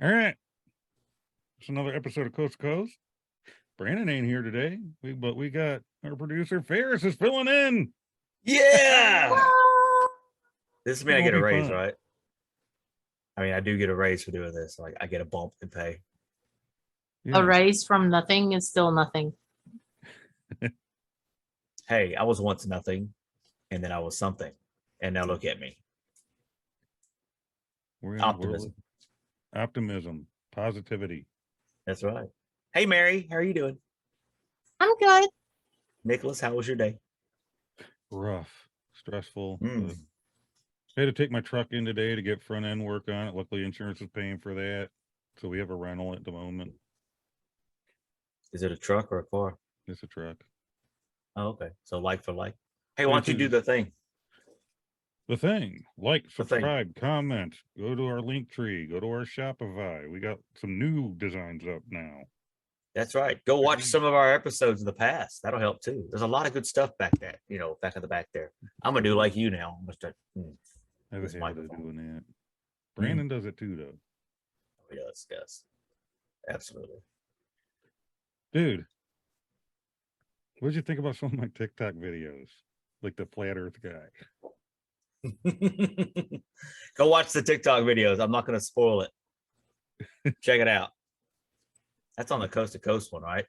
All right. It's another episode of Coast to Coast. Brandon ain't here today, but we got our producer Ferris is filling in. Yeah. This is me. I get a It'll be raise, fun. right? I mean, I do get a raise for doing this. Like, I get a bump in pay. Yeah. A raise from nothing is still nothing. Hey, I was once nothing, and then I was something, and now look at me. We're in a world Optimism. of optimism, positivity. That's right. Hey, Mary, how are you doing? I'm good. Nicholas, how was your day? Rough, stressful. Mm. But I had to take my truck in today to get front end work on it. Luckily, insurance is paying for that, so we have a rental at the moment. Is it a truck or a car? It's a truck. Oh, okay. So like for like. Hey, why don't you do the thing? The thing, like, The thing. subscribe, comment, go to our link tree, go to our Shopify. We got some new designs up now. That's right. Go watch some of our episodes in the past. That'll help too. There's a lot of good stuff back there, back in the back there. I'm gonna do like you now. I'm gonna start. I have this a habit of microphone. doing that. Brandon does it too, though. He does, yes. Absolutely. Dude, what did you think about some of my TikTok videos? Like the flat earth guy. Go watch the TikTok videos. I'm not going to spoil it. Check it out. That's on the Coast to Coast one, right?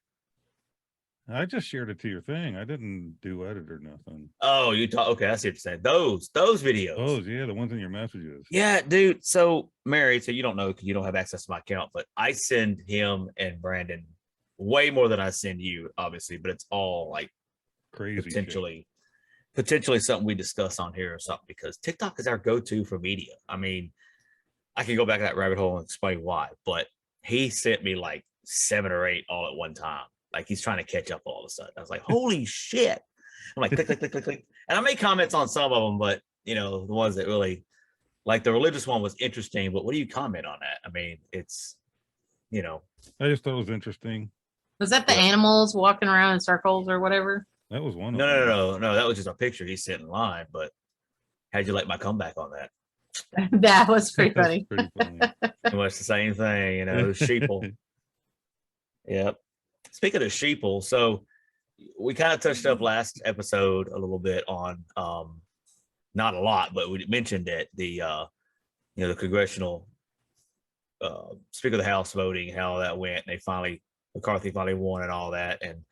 I just shared it to your thing. I didn't do edit or nothing. Oh, you talk. Okay, I see what you're saying. Those videos. Those, yeah, the ones in your messages. Yeah, dude. So, Mary, so you don't know because you don't have access to my account, but I send him and Brandon way more than I send you, obviously, but it's all like Crazy potentially something we discuss on here or something, because TikTok is our go-to for media. I mean, I can go back to that rabbit hole and explain why, but he sent me like 7 or 8 all at one time. Like he's trying to catch up all of a sudden. I was like, holy shit. I'm like, click, click, click, click, click. And I made comments on some of them, but the ones that really, like the religious one was interesting, but what do you comment on that? I mean, it's, I just thought it was interesting. Was that the animals walking around in circles or whatever? That was one of them. No, that was just a picture he sent in line, but how'd you like my comeback on that? That was pretty funny. Pretty funny. Pretty much the same thing, sheeple. Yep. Speaking of sheeple, so we kind of touched up last episode a little bit on, not a lot, but we mentioned it, the congressional Speaker of the House voting, how that went. And McCarthy finally won and all that. And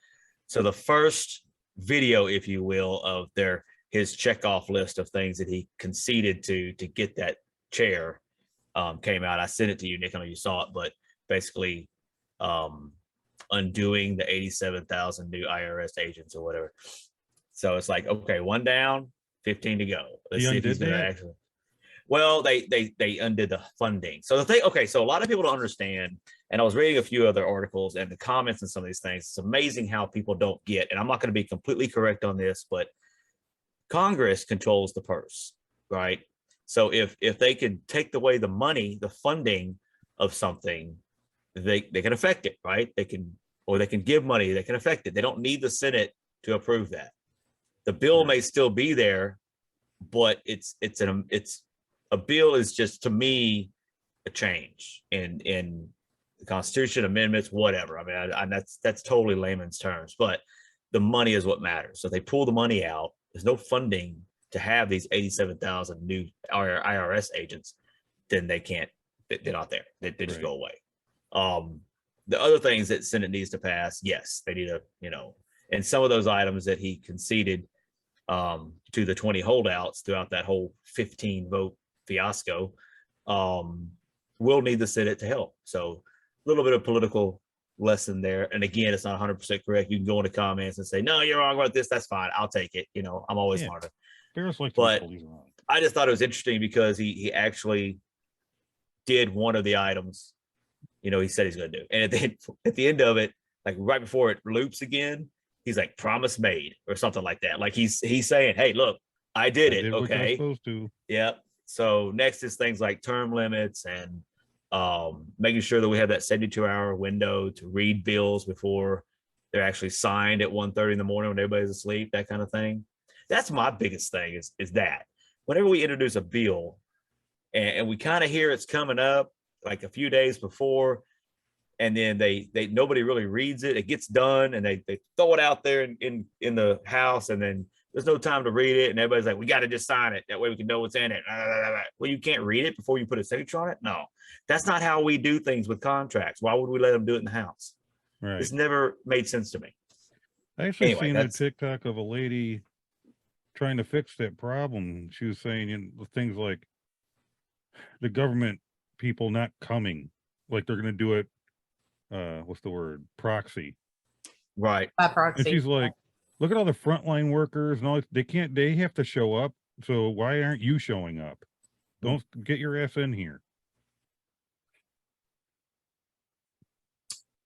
so the first video, if you will, of his checkoff list of things that he conceded to get that chair came out. I sent it to you, Nick. I know you saw it, but basically undoing the 87,000 new IRS agents or whatever. So it's like, okay, 1 down, 15 to go. Let's see if he's going to actually. Well, they undid the funding. So the thing, okay, so a lot of people don't understand, and I was reading a few other articles and the comments and some of these things. It's amazing how people don't get, and I'm not going to be completely correct on this, but Congress controls the purse, right? So if they can take away the money, the funding of something, they can affect it, right? They can give money, they can affect it. They don't need the Senate to approve that. The bill may still be there, but it's a bill is just, to me, a change in the Constitution, amendments, whatever. I mean, that's totally layman's terms, but the money is what matters. So if they pull the money out, there's no funding to have these 87,000 new IRS agents, then they can't, they're not there. They just go away. The other things that Senate needs to pass, yes, they need to, and some of those items that he conceded to the 20 holdouts throughout that whole 15 vote fiasco will need the Senate to help. So a little bit of political lesson there. And again, it's not 100% correct. You can go into comments and say, no, you're wrong about this. That's fine. I'll take it. I'm always smarter. But I just thought it was interesting because he actually did one of the items, he said he's going to do. And at the end of it, like right before it loops again, he's like, promise made or something like that. Like he's saying, hey, look, I did it. Okay. Supposed to. Yep. So next is things like term limits and making sure that we have that 72-hour window to read bills before they're actually signed at 1:30 in the morning when everybody's asleep, that kind of thing. That's my biggest thing is that whenever we introduce a bill and we kind of hear it's coming up, like a few days before, and then they nobody really reads it. It gets done, and they throw it out there in the house, and then there's no time to read it, and everybody's like, we got to just sign it, that way we can know what's in it. Well, you can't read it before you put a signature on it. No, that's not how we do things with contracts. Why would we let them do it in the house? Right. It's never made sense to me. I actually Anyway, seen a that's TikTok of a lady trying to fix that problem. She was saying, things like the government people not coming, like they're going to do it. What's the word? Proxy. right. By And proxy. she's like, look at all the frontline workers and all. They have to show up. So why aren't you showing up? Don't get your ass in here.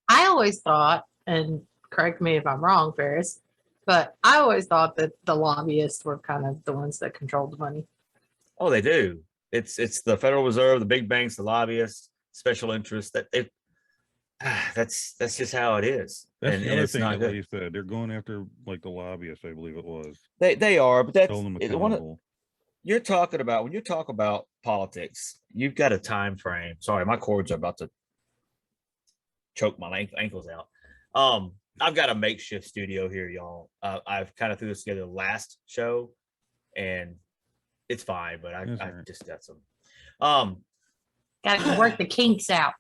I always thought, and correct me if I'm wrong, Ferris, but I always thought that the lobbyists were kind of the ones that controlled the money. Oh, they do. It's the Federal Reserve, the big banks, the lobbyists, special interests. That they that's just how it is. That's And the other it's thing not that good. lady said. They're going after like the lobbyists, I believe it was. They are, but that's Holding them one of accountable. you're talking about when you talk about politics, you've got a time frame. Sorry, my cords are about to choke my ankles out. I've got a makeshift studio here, y'all. I've kind of threw this together last show, and it's fine, but I right. just got some. Got to work the kinks out.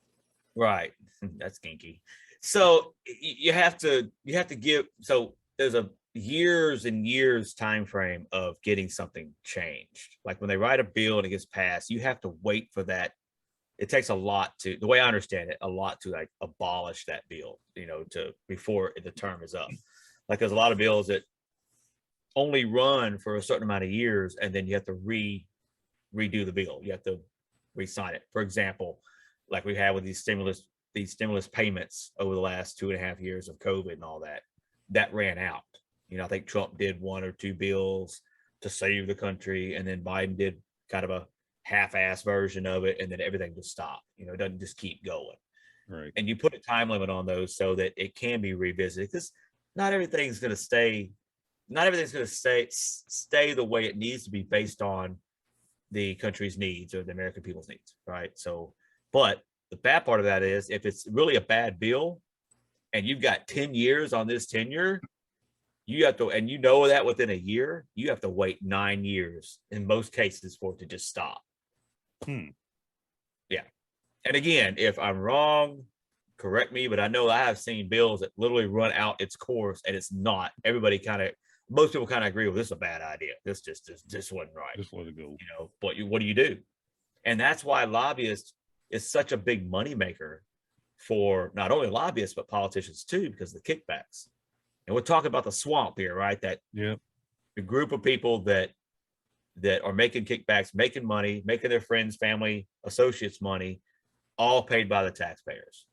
Right, that's kinky. So you have to give. So there's a years and years time frame of getting something changed. Like when they write a bill and it gets passed, you have to wait for that. It takes a lot to, the way I understand it, a lot to like abolish that bill, to before the term is up. Like there's a lot of bills that only run for a certain amount of years, and then you have to redo the bill. You have to re-sign it. For example, like we had with these stimulus payments over the last 2.5 years of COVID and all that ran out. I think Trump did 1 or 2 bills to save the country, and then Biden did kind of a half-ass version of it, and then everything just stopped. It doesn't just keep going. Right. And you put a time limit on those so that it can be revisited, because not everything's going to stay the way it needs to be based on the country's needs or the American people's needs, right? So, but the bad part of that is if it's really a bad bill and you've got 10 years on this tenure, you have to, and that within a year, you have to wait 9 years in most cases for it to just stop. Yeah. And again, if I'm wrong, correct me, but I know I have seen bills that literally run out its course and it's not. Most people kind of agree with this is a bad idea. This wasn't right. Just let it go. But what do you do? And that's why lobbyists is such a big moneymaker for not only lobbyists, but politicians too, because of the kickbacks. And we're talking about the swamp here, right? That the group of people that are making kickbacks, making money, making their friends, family, associates money, all paid by the taxpayers.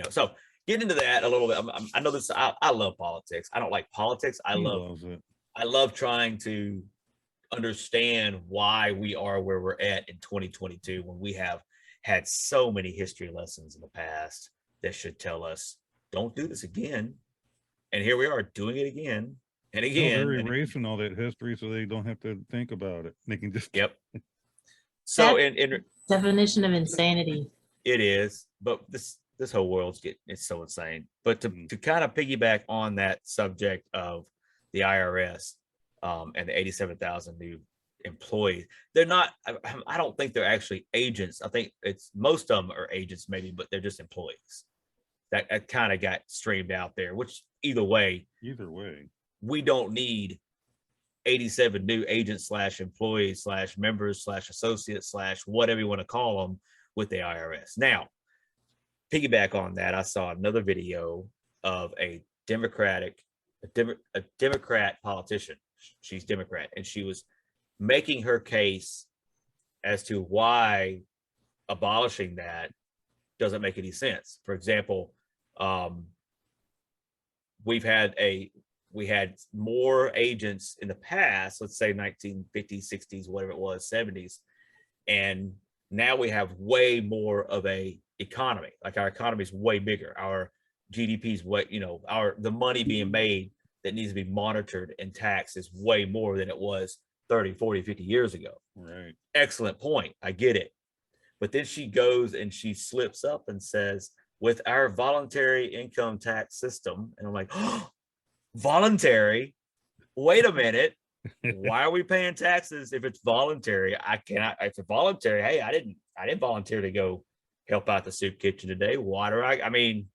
So get into that a little bit. I know this. I love politics. I don't like politics. I love trying to understand why we are where we're at in 2022 when we have had so many history lessons in the past that should tell us don't do this again. And here we are doing it again and again. They're erasing all that history so they don't have to think about it. They can just So in definition of insanity. It is, but this whole world's it's so insane. But to kind of piggyback on that subject of the IRS and the 87,000 new employees, they're not. I don't think they're actually agents. I think it's most of them are agents, maybe, but they're just employees. That kind of got streamed out there. Which either way, we don't need 87 new agents / employees / members / associates / whatever you want to call them with the IRS. Now, piggyback on that, I saw another video of a Democrat politician. She's Democrat, and she was making her case as to why abolishing that doesn't make any sense. For example, we had more agents in the past, let's say 1950s, 60s, whatever it was, 70s, and now we have way more of a economy. Like our economy is way bigger. Our GDP is way, the money being made that needs to be monitored and taxed is way more than it was 30, 40, 50 years ago. Right. Excellent point. I get it. But then she goes and she slips up and says, with our voluntary income tax system. And I'm like, oh, voluntary? Wait a minute. Why are we paying taxes if it's voluntary? I cannot, if it's voluntary, hey, I didn't volunteer to go help out the soup kitchen today. Why do I mean,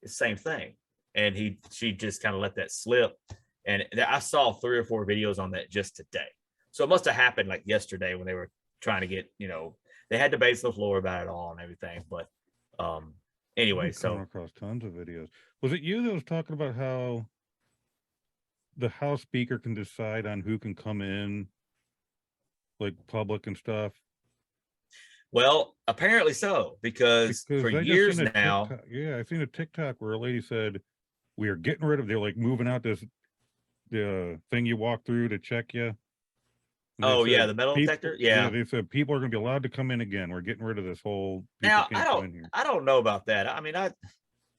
it's the same thing. And she just kind of let that slip. And I saw 3 or 4 videos on that just today. So it must have happened like yesterday when they were trying to get, they had debates on the floor about it all and everything. But anyway, so across tons of videos. Was it you that was talking about how the House Speaker can decide on who can come in, like public and stuff? Well, apparently so, because for years now, I've seen a TikTok where a lady said, we are getting rid of, they're like moving out the thing you walk through to check you. Oh yeah, the metal detector. Yeah, they said people are going to be allowed to come in again. We're getting rid of this whole. Now I don't know about that. I mean,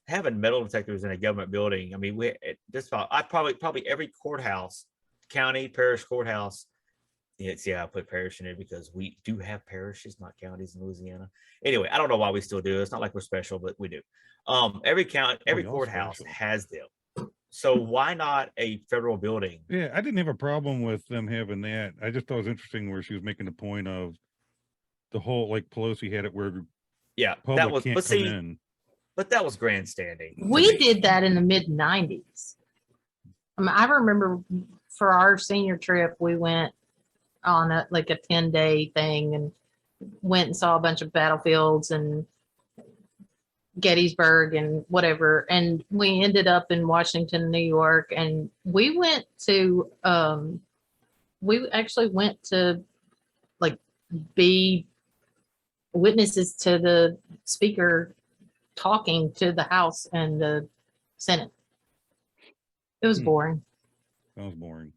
having metal detectors in a government building. I mean, I probably every courthouse, county, parish courthouse. I put parish in it because we do have parishes, not counties in Louisiana. Anyway, I don't know why we still do. It's not like we're special, but we do. Every courthouse has them. So why not a federal building? Yeah, I didn't have a problem with them having that. I just thought it was interesting where she was making the point of the whole, like Pelosi had it where that was, can't come in. But that was grandstanding. We did that in the mid-90s. I mean, I remember for our senior trip, we went on a 10-day thing and went and saw a bunch of battlefields and Gettysburg and whatever. And we ended up in Washington, New York, and we went to, we actually went to be witnesses to the speaker talking to the House and the Senate. It was boring. That was boring.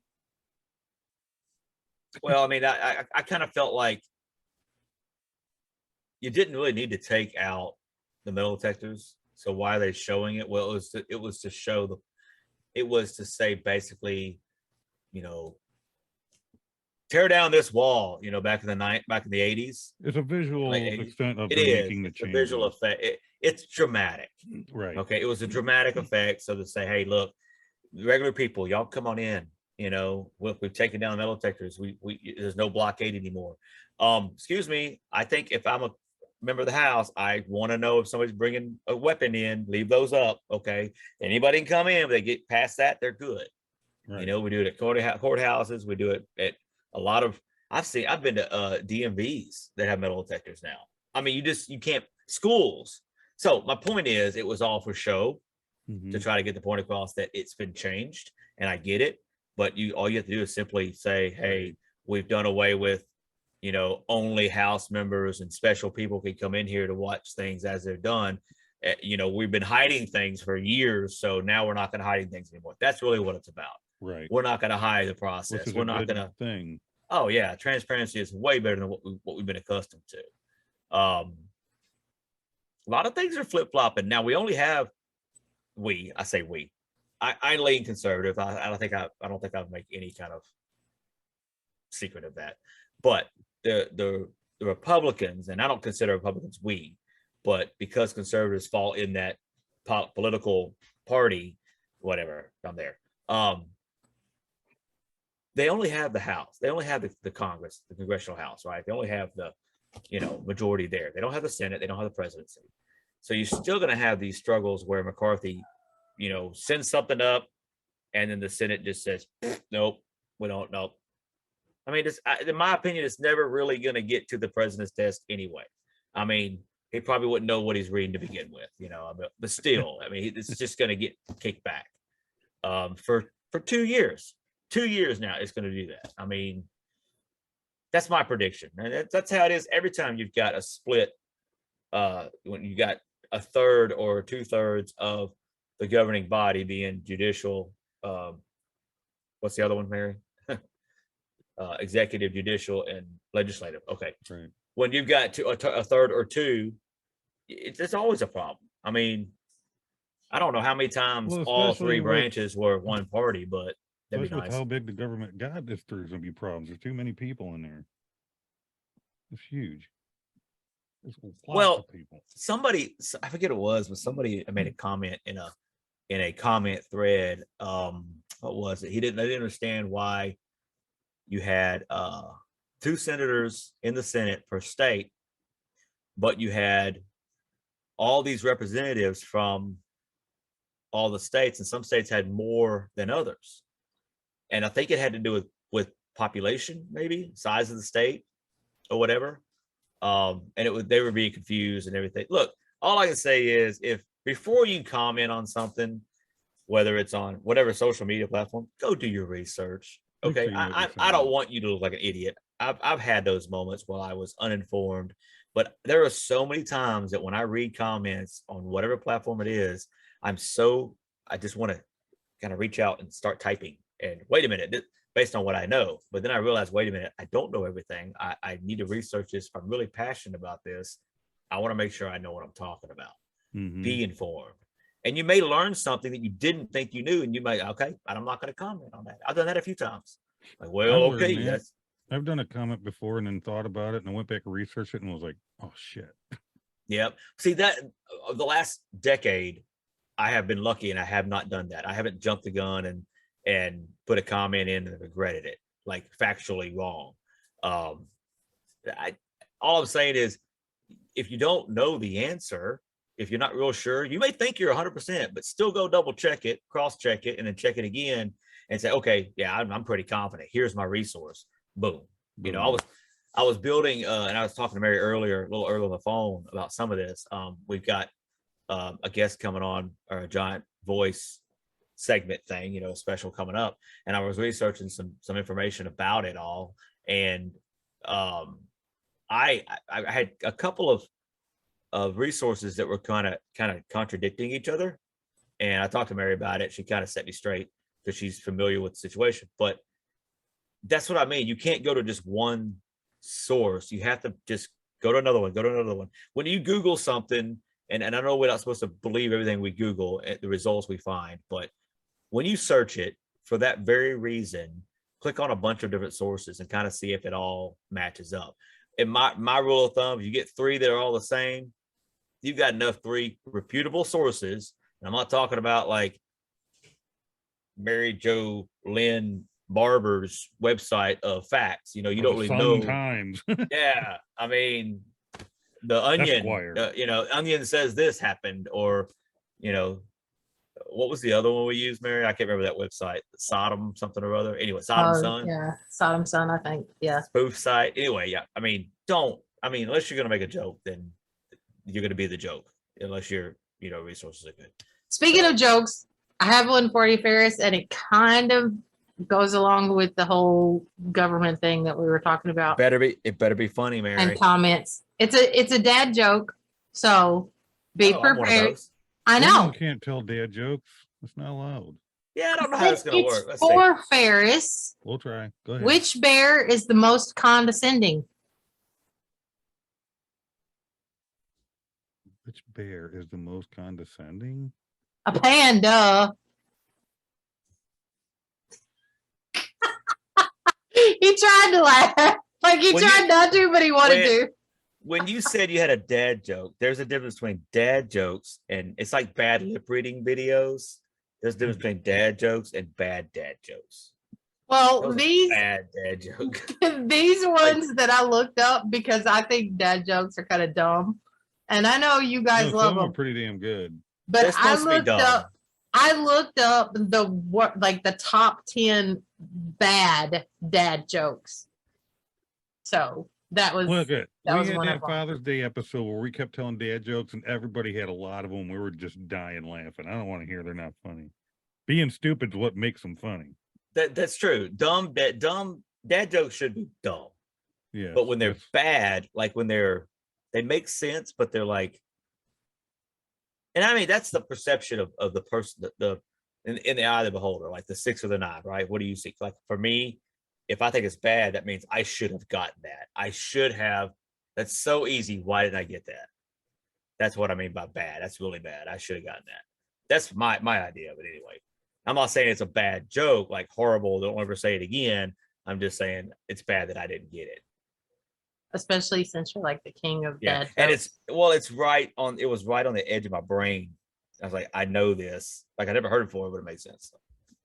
Well, I mean, I kind of felt like you didn't really need to take out the metal detectors. So why are they showing it? Well, it was to say basically, tear down this wall, back in the 80s. It's a visual extent of making the change. A visual effect. It's dramatic. Right. Okay. It was a dramatic effect. So to say, hey, look, regular people, y'all come on in. We've taken down the metal detectors. There's no blockade anymore. Excuse me. I think if I'm a member of the House, I want to know if somebody's bringing a weapon in, leave those up. Okay. Anybody can come in, but they get past that, they're good. Right. We do it at courthouses. We do it at a lot of, I've been to DMVs that have metal detectors now. I mean, you can't, schools. So my point is, it was all for show to try to get the point across that it's been changed, and I get it. But all you have to do is simply say, hey, we've done away with, only House members and special people can come in here to watch things as they're done. We've been hiding things for years, so now we're not going to hide things anymore. That's really what it's about. Right. We're not going to hide the process. We're not going to thing. Oh yeah, transparency is way better than what we've been accustomed to. A lot of things are flip flopping now. We only have I say we. I lean conservative. I don't think I'd make any kind of secret of that. But the Republicans, and I don't consider Republicans but because conservatives fall in that political party, whatever, I'm there. They only have the House. They only have the Congress, the Congressional House, right? They only have the, majority there. They don't have the Senate. They don't have the presidency. So you're still going to have these struggles where McCarthy, sends something up, and then the Senate just says, nope, we don't know. I mean, in my opinion, it's never really going to get to the president's desk anyway. I mean, he probably wouldn't know what he's reading to begin with, but still, I mean, it's just going to get kicked back for 2 years. 2 years now, it's going to do that. I mean, that's my prediction. And that's how it is every time you've got a split, when you got a third or 2/3 of the governing body being judicial. What's the other one, Mary? Executive, judicial, and legislative. Okay. Right. When you've got a third or two, it's always a problem. I mean, I don't know how many times all 3 branches were one party, but that'd be nice. With how big the government got, there's going to be problems. There's too many people in there. It's huge. There's lots Well, of people. somebody, I forget who it was, but somebody made a comment in a comment thread. What was it? They didn't understand why you had 2 senators in the Senate per state, but you had all these representatives from all the states, and some states had more than others. And I think it had to do with population, maybe size of the state or whatever. And they were being confused and everything. Look, all I can say is, if before you comment on something, whether it's on whatever social media platform, go do your research. Okay, I don't want you to look like an idiot. I've had those moments while I was uninformed, but there are so many times that when I read comments on whatever platform it is, I just want to kind of reach out and start typing. And wait a minute, based on what I know. But then I realized, wait a minute, I don't know everything. I need to research this. If I'm really passionate about this, I want to make sure I know what I'm talking about. Be informed. And you may learn something that you didn't think you knew, and you might, okay, I'm not going to comment on that. I've done that a few times. Like, well, okay, I've done a comment before and then thought about it, and I went back and researched it and was like, oh shit. Yep. See, that the last decade, I have been lucky and I have not done that. I haven't jumped the gun and put a comment in and regretted it, like factually wrong. All I'm saying is, if you don't know the answer, if you're not real sure, you may think you're 100%, but still go double check it, cross check it, and then check it again and say, okay, yeah, I'm pretty confident. Here's my resource. Boom. You know, I was building, and I was talking to Mary a little earlier on the phone about some of this. We've got a guest coming on, or a giant voice segment thing, you know, special coming up, and I was researching some information about it all, and I had a couple of resources that were kind of contradicting each other, and I talked to Mary about it. She kind of set me straight because she's familiar with the situation. But that's what I mean. You can't go to just one source. You have to just go to another one. When you Google something, and I know we're not supposed to believe everything we Google, the results we find, but when you search it for that very reason, click on a bunch of different sources and kind of see if it all matches up. And my rule of thumb, if you get 3 that are all the same, you've got enough 3 reputable sources. And I'm not talking about like Mary Jo Lynn Barber's website of facts. You know, you don't really know. Times. Yeah, I mean, the Onion. You know, Onion says this happened, or you know, what was the other one we used, Mary? I can't remember that website. Sodom something or other. Anyway, Sodom Sun. Yeah, Sodom Sun, I think. Yeah. Spoof site. Anyway, yeah. I mean, unless you're gonna make a joke, then you're gonna be the joke. Unless your resources are good. Speaking of jokes, I have one for you, Ferris, and it kind of goes along with the whole government thing that we were talking about. It better be funny, Mary. And comments. It's a dad joke, so be prepared. I know. You can't tell dad jokes. It's not allowed. Yeah, I don't know how it's going to work. Let's for Ferris. We'll try. Go ahead. Which bear is the most condescending? Which bear is the most condescending? A panda. He tried to laugh. Like he tried not to, but he wanted to. When you said you had a dad joke, there's a difference between dad jokes and it's like bad lip reading videos. There's a difference between dad jokes and bad dad jokes. Well, these bad dad jokes. These ones that I looked up because I think dad jokes are kind of dumb, and I know you guys love them. Pretty damn good. But I looked up the top 10 bad dad jokes. So that was look at we had that Father's Day episode where we kept telling dad jokes and everybody had a lot of them. We were just dying laughing. I don't want to hear they're not funny. Being stupid is what makes them funny. That's true. Dumb dad jokes should be dumb. Yeah. But when they're bad, like when they make sense, but they're like, and I mean that's the perception of the person, in the eye of the beholder, like the 6 or the 9, right? What do you see? Like for me, if I think it's bad, that means I should have gotten that. I should have. That's so easy. Why didn't I get that? That's what I mean by bad. That's really bad. I should have gotten that. That's my idea of it anyway. I'm not saying it's a bad joke, like horrible, don't ever say it again. I'm just saying it's bad that I didn't get it. especially since you're like the king of Yeah, dad and jokes. it's right on. It was right on the edge of my brain. I was like, I know this. Like I never heard it before, but it makes sense. So,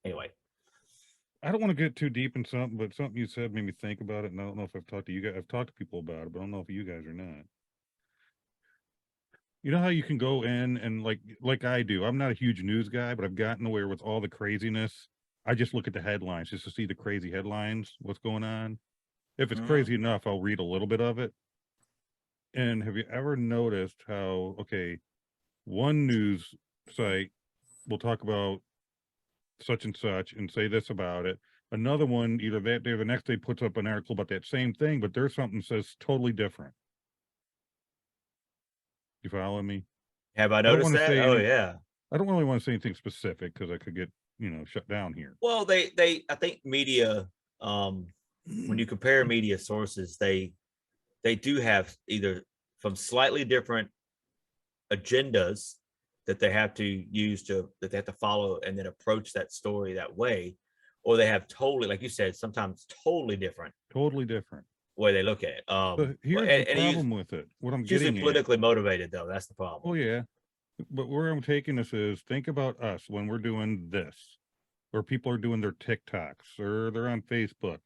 anyway, I don't want to get too deep in something, but something you said made me think about it, and I don't know if I've talked to you guys. I've talked to people about it, but I don't know if you guys are not. You know how you can go in and like I do. I'm not a huge news guy, but I've gotten aware with all the craziness. I just look at the headlines just to see the crazy headlines, what's going on. If it's crazy enough, I'll read a little bit of it. And have you ever noticed how, okay, one news site will talk about such and say this about it. Another one, either that day or the next day, puts up an article about that same thing, but there's something says totally different. You follow me? have I I don't noticed want to that? say Oh any, yeah. I don't really want to say anything specific because I could get, shut down here. Well, I think media. When you compare media sources, they do have either from slightly different agendas that they have to use that they have to follow and then approach that story that way, or they have totally, like you said, sometimes totally different way they look at it. But here's the problem with it. What I'm it's usually getting at. politically motivated, though. That's the Oh problem. yeah. But where I'm taking this is think about us when we're doing this, or people are doing their TikToks or they're on Facebook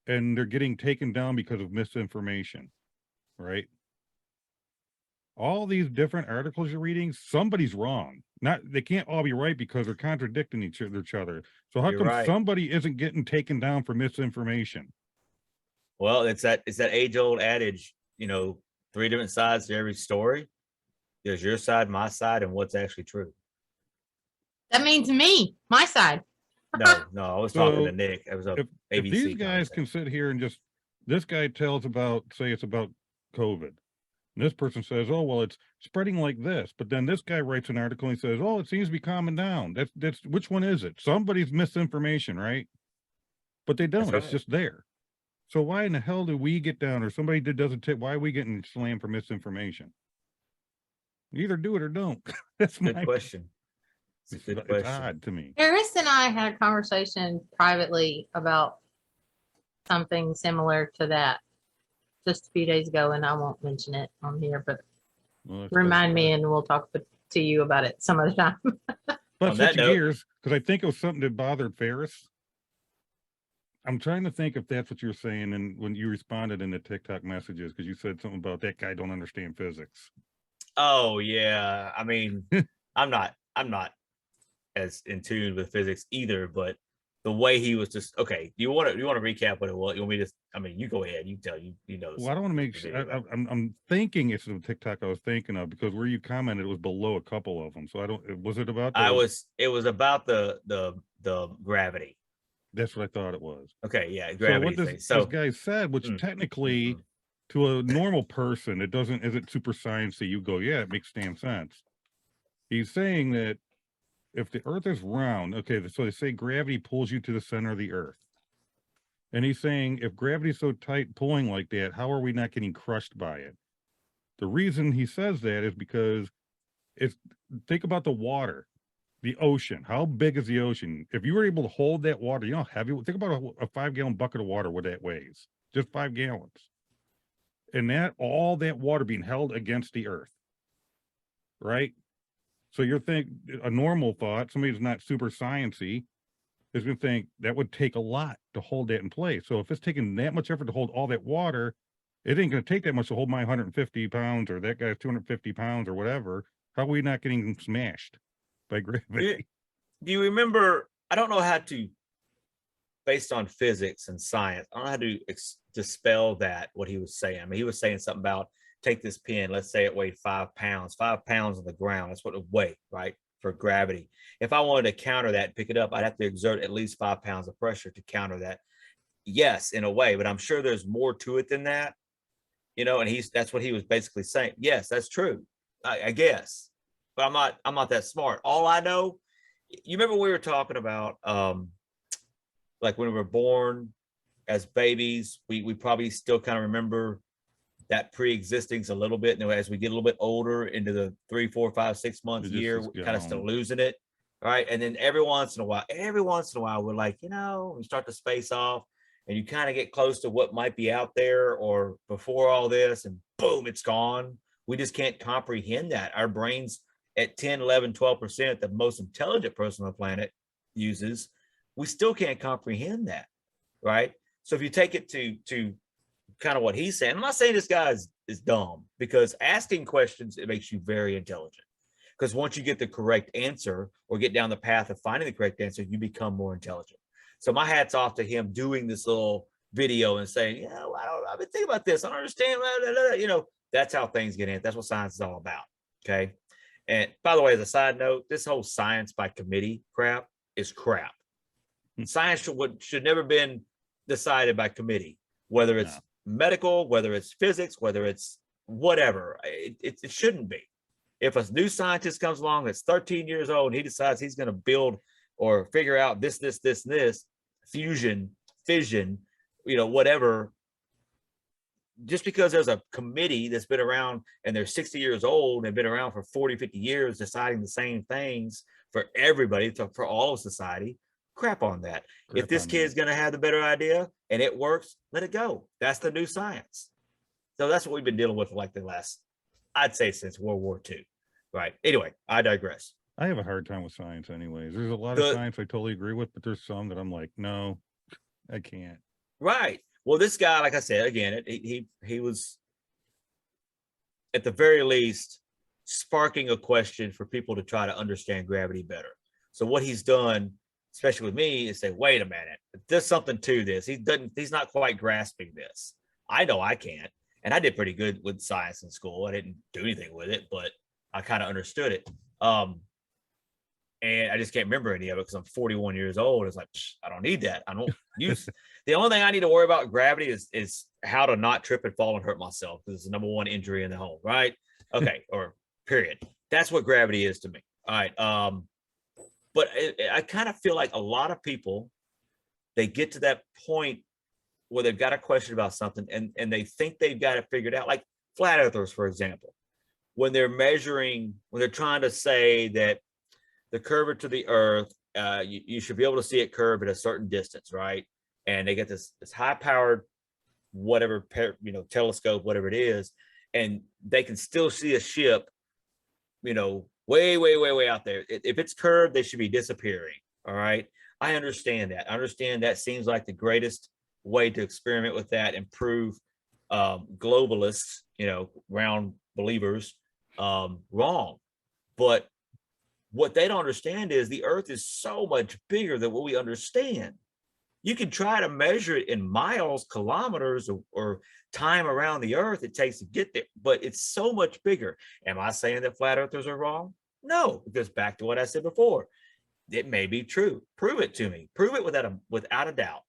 and they're getting taken down because of misinformation, right? All these different articles you're reading, somebody's wrong. Not they can't all be right because they're contradicting each other. So how You're come right. somebody isn't getting taken down for misinformation? Well, it's that age old adage, three different sides to every story. There's your side, my side, and what's actually true. That means me, my side. No, I was talking to So Nick. It was a if these ABC guys can sit here and just this guy tells about say it's about COVID. And this person says, "Oh well, it's spreading like this," but then this guy writes an article and he says, "Oh, it seems to be calming down." That's which one is it? Somebody's misinformation, right? But they don't. That's It's right. just there. So why in the hell do we get down, or somebody that doesn't take? Why are we getting slammed for misinformation? Either do it or don't. That's Good my question. It's a good It's question. odd to me. Harris and I had a conversation privately about something similar to that just a few days ago, and I won't mention it on here, but Well, remind me and we'll talk to you about it some other time. But On that switching note- gears, because I think it was something that bothered Ferris. I'm trying to think if that's what you were saying, and when you responded in the TikTok messages, because you said something about that guy don't understand physics. Oh yeah. I mean, I'm not as in tune with physics either, but the way he was just okay. Do you want to recap what it was? You want me to? I mean, you go ahead. You tell you know. Well, I don't want to make sure. I'm thinking it's the TikTok I was thinking of because where you commented it was below a couple of them. So I don't. Was it about? It was about the gravity. That's what I thought it was. Okay, yeah, So gravity what thing. this guy said, which technically, to a normal person, it isn't super sciencey. You go, yeah, it makes damn sense. He's saying that if the Earth is round, okay, so they say gravity pulls you to the center of the Earth. And he's saying if gravity's so tight pulling like that, how are we not getting crushed by it? The reason he says that is because think about the water, the ocean. How big is the ocean? If you were able to hold that water, how heavy, think about a 5-gallon bucket of water, what that weighs, just 5 gallons. And all that water being held against the Earth, right? So you're thinking a normal thought, somebody who's not super sciencey is going to think that would take a lot to hold that in place. So if it's taking that much effort to hold all that water, it ain't going to take that much to hold my 150 pounds or that guy's 250 pounds or whatever. How are we not getting smashed by gravity? Do you remember? I don't know how to, based on physics and science, I don't know how to dispel that, what he was saying. I mean, he was saying something about take this pin, let's say it weighed 5 pounds, 5 pounds on the ground. That's what it would weigh, right? For gravity. If I wanted to counter that, pick it up, I'd have to exert at least 5 pounds of pressure to counter that. Yes, in a way, but I'm sure there's more to it than that, and that's what he was basically saying. Yes, that's true. I guess, but I'm not that smart. All I know, you remember we were talking about, like when we were born as babies, we probably still kind of remember that pre-existing a little bit. And as we get a little bit older into the 3, 4, 5, 6 months, year, we're kind of still losing it. Right. And then every once in a while, we're like, we start to space off and you kind of get close to what might be out there or before all this, and boom, it's gone. We just can't comprehend that. Our brains at 10, 11, 12%, the most intelligent person on the planet uses, we still can't comprehend that, right? So if you take it to kind of what he's saying, I'm not saying this guy is dumb, because asking questions, it makes you very intelligent. Because once you get the correct answer or get down the path of finding the correct answer, you become more intelligent. So my hat's off to him doing this little video and saying, yeah, well, I've been thinking about this. I don't understand. Blah, blah, blah. You know, that's how things get in. That's what science is all about. Okay. And by the way, as a side note, this whole science by committee crap is crap. Science should never been decided by committee, whether it's medical, whether it's physics, whether it's whatever. It shouldn't be. If a new scientist comes along that's 13 years old and he decides he's going to build or figure out this, fusion, fission, you know, whatever, just because there's a committee that's been around and they're 60 years old and been around for 40, 50 years deciding the same things for everybody, for all of society, crap on that. If this kid's going to have the better idea and it works, let it go. That's the new science. So that's what we've been dealing with for like the last, I'd say, since World War II. Right. Anyway, I digress. I have a hard time with science anyways. There's a lot of science I totally agree with, but there's some that I'm like, no, I can't. Right. Well, this guy, like I said, again, he was at the very least sparking a question for people to try to understand gravity better. So what he's done, especially with me, is say, wait a minute, there's something to this. He's not quite grasping this. I know I can't. And I did pretty good with science in school. I didn't do anything with it, but I kind of understood it. And I just can't remember any of it because I'm 41 years old. It's like, I don't need that. I don't use the only thing I need to worry about gravity is how to not trip and fall and hurt myself, because it's the number one injury in the home, right? Okay, or period. That's what gravity is to me. All right. But I kind of feel like a lot of people, they get to that point where they've got a question about something and they think they've got it figured out, like flat earthers, for example. When they're measuring, when they're trying to say that the curvature of the earth, you should be able to see it curve at a certain distance, right? And they get this high powered, whatever, telescope, whatever it is, and they can still see a ship, way out there. If it's curved, they should be disappearing. All right. I understand that. I understand that seems like the greatest way to experiment with that and prove globalists, round believers, wrong. But what they don't understand is the earth is so much bigger than what we understand. You can try to measure it in miles, kilometers, or time around the earth it takes to get there, but it's so much bigger. Am I saying that flat earthers are wrong? No, because back to what I said before, it may be true. Prove it to me. Prove it without a doubt,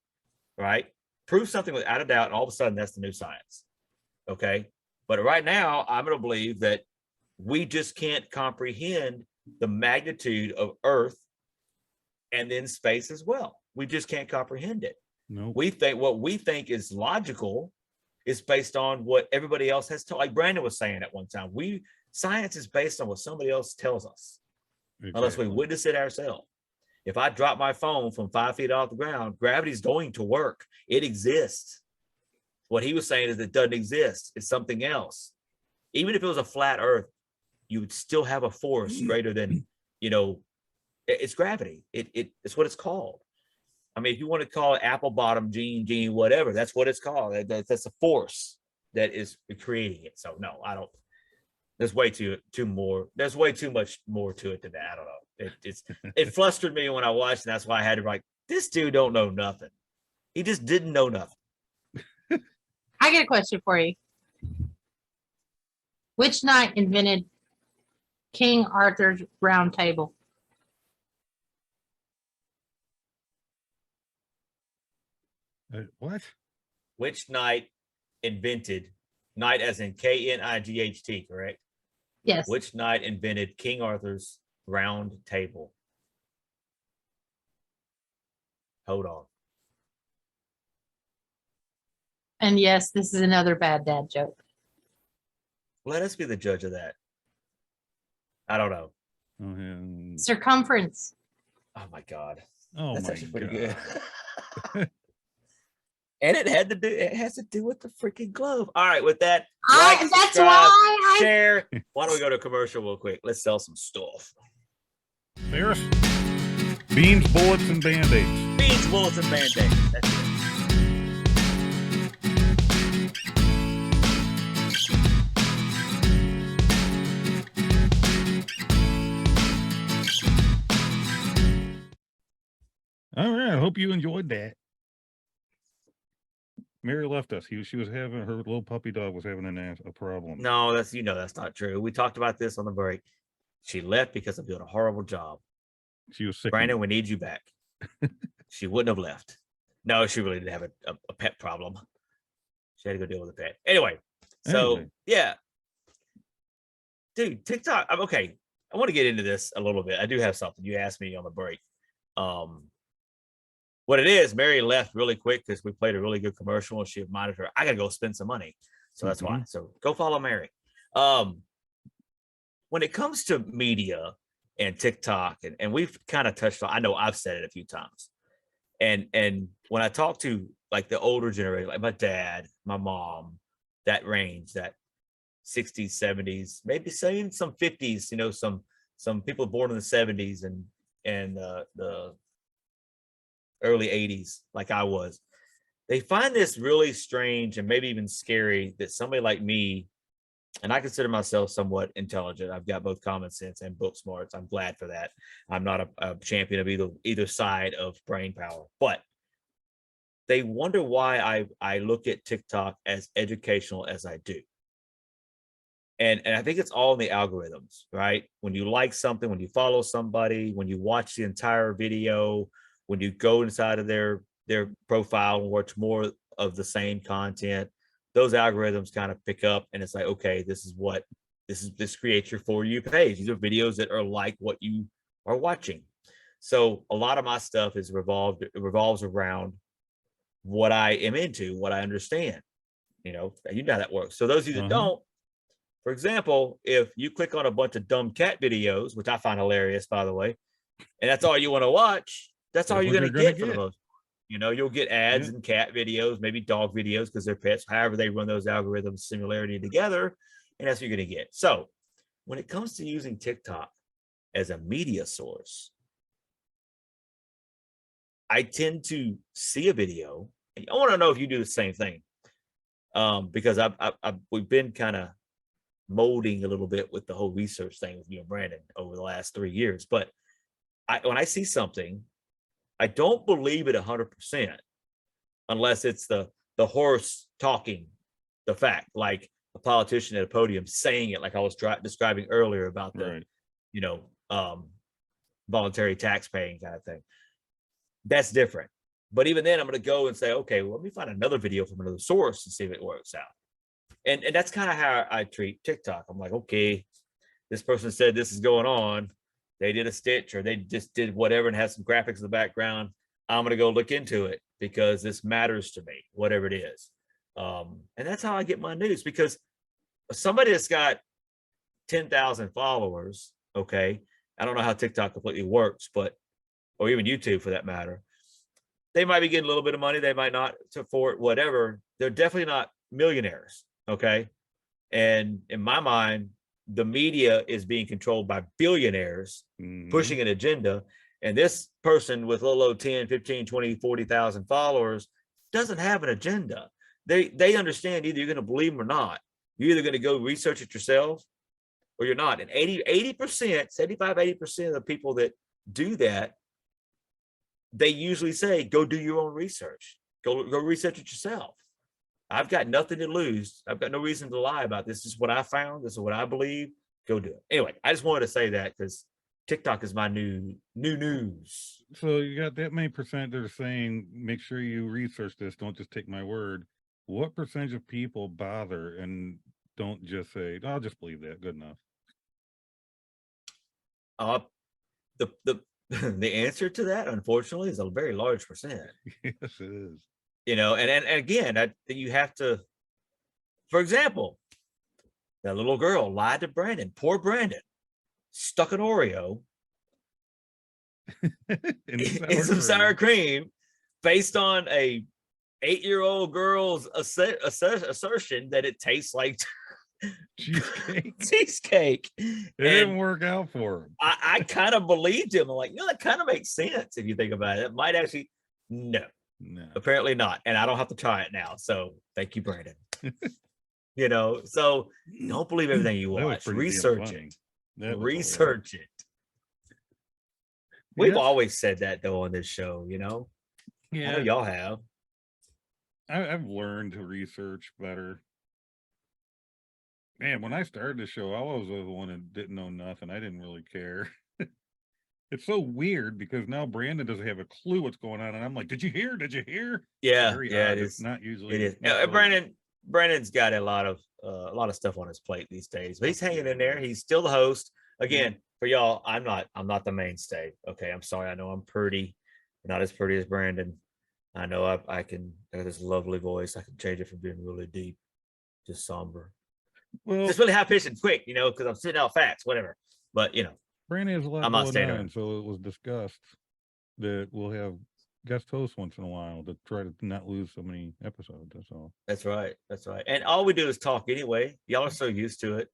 right? Prove something without a doubt, and all of a sudden that's the new science. Okay. But right now, I'm going to believe that we just can't comprehend the magnitude of Earth and then space as well. We just can't comprehend it. No. We think what we think is logical is based on what everybody else has told. Like Brandon was saying at one time, science is based on what somebody else tells us, unless we witness it ourselves. If I drop my phone from 5 feet off the ground, gravity's going to work. It exists. What he was saying is it doesn't exist. It's something else. Even if it was a flat Earth, you would still have a force greater than, it's gravity. It's what it's called. I mean, if you want to call it apple bottom gene, whatever, that's what it's called. That's a force that is creating it. So no, I don't. There's way too much more to it than that. I don't know. It flustered me when I watched, and that's why I had to write, this dude don't know nothing. He just didn't know nothing. I get a question for you. Which knight invented King Arthur's round table? What? Which knight invented, knight as in Knight, correct? Yes. Which knight invented King Arthur's round table? Hold on. And yes, this is another bad dad joke. Let us be the judge of that. I don't know. Circumference. Oh my God. Oh, that's my actually pretty God. good. And it has to do with the freaking glove. All right, with that, that's subscribe, why share. Why don't we go to a commercial real quick? Let's sell some stuff. There's beans, bullets, and band-aids. Beans, bullets, and band-aids. That's it. All right. I hope you enjoyed that. Mary left us. She was having her little puppy dog was having a problem. No, that's not true. We talked about this on the break. She left because I'm doing a horrible job. She was sick. Brandon, we need you back. She wouldn't have left. No, she really did have a pet problem. She had to go deal with a pet. Anyway, so yeah. Dude, TikTok. I'm okay. I want to get into this a little bit. I do have something. You asked me on the break. What it is, Mary left really quick because we played a really good commercial and she reminded her, I gotta go spend some money. So that's why. So go follow Mary. When it comes to media and TikTok, and we've kind of touched on, I know I've said it a few times. And when I talk to like the older generation, like my dad, my mom, that range, that 60s, 70s, maybe saying some 50s, you know, some people born in the 70s and the early 80s, like I was, they find this really strange and maybe even scary that somebody like me, and I consider myself somewhat intelligent. I've got both common sense and book smarts. I'm glad for that. I'm not a champion of either side of brain power, but they wonder why I look at TikTok as educational as I do. And I think it's all in the algorithms, right? When you like something, when you follow somebody, when you watch the entire video, when you go inside of their profile and watch more of the same content, those algorithms kind of pick up and it's like, okay, this creates your For You page. These are videos that are like what you are watching. So a lot of my stuff is revolves around what I am into, what I understand. You know how that works. So those of you that don't, for example, if you click on a bunch of dumb cat videos, which I find hilarious, by the way, and that's all you want to watch, that's all you're going to get for the most. You know, you'll get ads and cat videos, maybe dog videos because they're pets. However, they run those algorithms similarity together, and that's what you're going to get. So when it comes to using TikTok as a media source, I tend to see a video. And I want to know if you do the same thing, because we've been kind of molding a little bit with the whole research thing with you and Brandon over the last 3 years. But when I see something, I don't believe it 100% unless it's the horse talking the fact, like a politician at a podium saying it, like I was describing earlier about the, voluntary tax paying kind of thing. That's different. But even then, I'm going to go and say, okay, well, let me find another video from another source and see if it works out. And that's kind of how I treat TikTok. I'm like, okay, this person said this is going on. They did a stitch or they just did whatever and has some graphics in the background. I'm going to go look into it because this matters to me, whatever it is. And that's how I get my news, because somebody that's got 10,000 followers, okay, I don't know how TikTok completely works, or even YouTube for that matter, they might be getting a little bit of money. They might not for it, whatever. They're definitely not millionaires, okay? And in my mind, the media is being controlled by billionaires pushing an agenda. And this person with a little old 10, 15, 20, 40,000 followers doesn't have an agenda. They understand either you're going to believe them or not. You're either going to go research it yourself or you're not. And 80%, 75, 80% of the people that do that, they usually say, go do your own research. Go research it yourself. I've got nothing to lose. I've got no reason to lie about this. This is what I found. This is what I believe. Go do it. Anyway, I just wanted to say that because TikTok is my new news. So you got that many percent that are saying, make sure you research this. Don't just take my word. What percentage of people bother and don't just say, I'll just believe that. Good enough. The answer to that, unfortunately, is a very large percent. Yes, it is. You know, and again, you have to, for example, that little girl lied to Brandon. Poor Brandon stuck an Oreo in some sour cream based on a 8-year-old girl's assertion that it tastes like cheesecake. cheesecake. It didn't work out for him. I kind of believed him. I'm like, that kind of makes sense if you think about it. It might actually, no, apparently not. And I don't have to try it now. So thank you, Brandon. So don't believe everything you watch. Research it. Research it. We've always said that though on this show, I know y'all have. I've learned to research better. Man, when I started the show, I was the one that didn't know nothing. I didn't really care. It's so weird because now Brandon doesn't have a clue what's going on, and I'm like, "Did you hear? Did you hear?" Yeah, it is. It's not usually. It is. Brandon's got a lot of stuff on his plate these days, but he's hanging in there. He's still the host. Again, for y'all, I'm not the mainstay. Okay, I'm sorry. I know I'm pretty, not as pretty as Brandon. I know I got this lovely voice. I can change it from being really deep to somber. Well, just really high pitched and quick, because I'm spitting out facts, whatever. But Brandon has a lot I'm not going on, so it was discussed that we'll have guest hosts once in a while to try to not lose so many episodes. That's all. That's right. And all we do is talk anyway. Y'all are so used to it.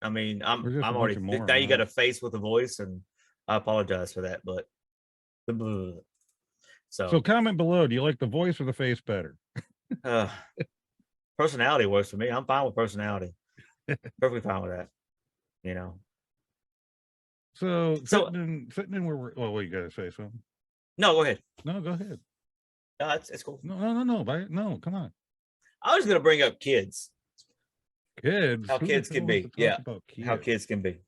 I mean, I'm already now you got a face with a voice, and I apologize for that, but so comment below. Do you like the voice or the face better? Personality works for me. I'm fine with personality. Perfectly fine with that. So sitting in where we're. Well, you gotta say something. No, go ahead. No, go ahead. No, it's cool. No, come on. I was gonna bring up kids. Kids. How kids can be. Yeah. How kids can be.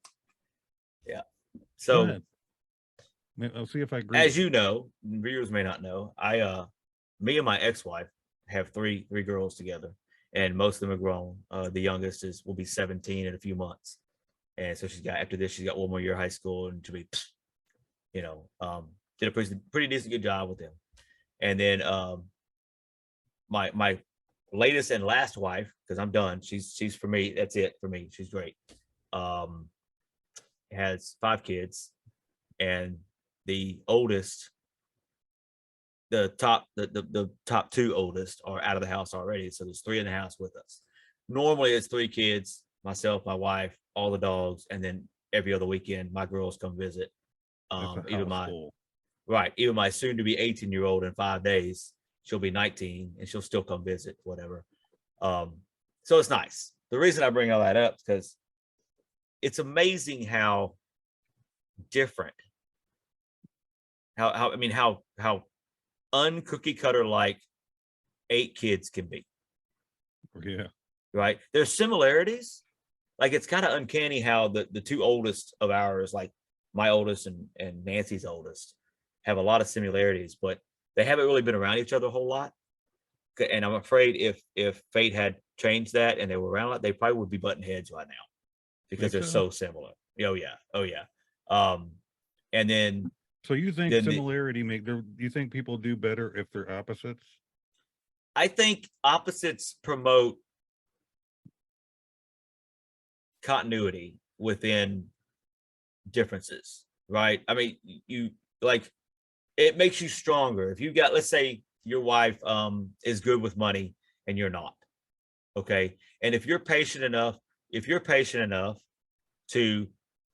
Yeah. So I'll see if I agree. As you know, viewers may not know, me and my ex-wife have three girls together, and most of them are grown. The youngest will be 17 in a few months. And so after this, she's got one more year of high school, and to be, did a pretty decent good job with them. And then my latest and last wife, because I'm done. She's for me. That's it for me. She's great. Has 5 kids, and the oldest, the top 2 oldest are out of the house already. So there's 3 in the house with us. Normally it's 3 kids, myself, my wife, all the dogs, and then every other weekend my girls come visit. Even my soon to be 18-year-old in 5 days, she'll be 19 and she'll still come visit, whatever. So it's nice. The reason I bring all that up is because it's amazing how different, how uncookie cutter like 8 kids can be. Yeah. Right. There's similarities. Like, it's kind of uncanny how the 2 oldest of ours, like my oldest and Nancy's oldest, have a lot of similarities, but they haven't really been around each other a whole lot. And I'm afraid if fate had changed that and they were around a lot, they probably would be butting heads right now because they're so similar. Oh yeah. And then. So you think similarity you think people do better if they're opposites? I think opposites promote continuity within differences, right? I mean, it makes you stronger. If you got, let's say your wife is good with money and you're not, okay? And if you're patient enough to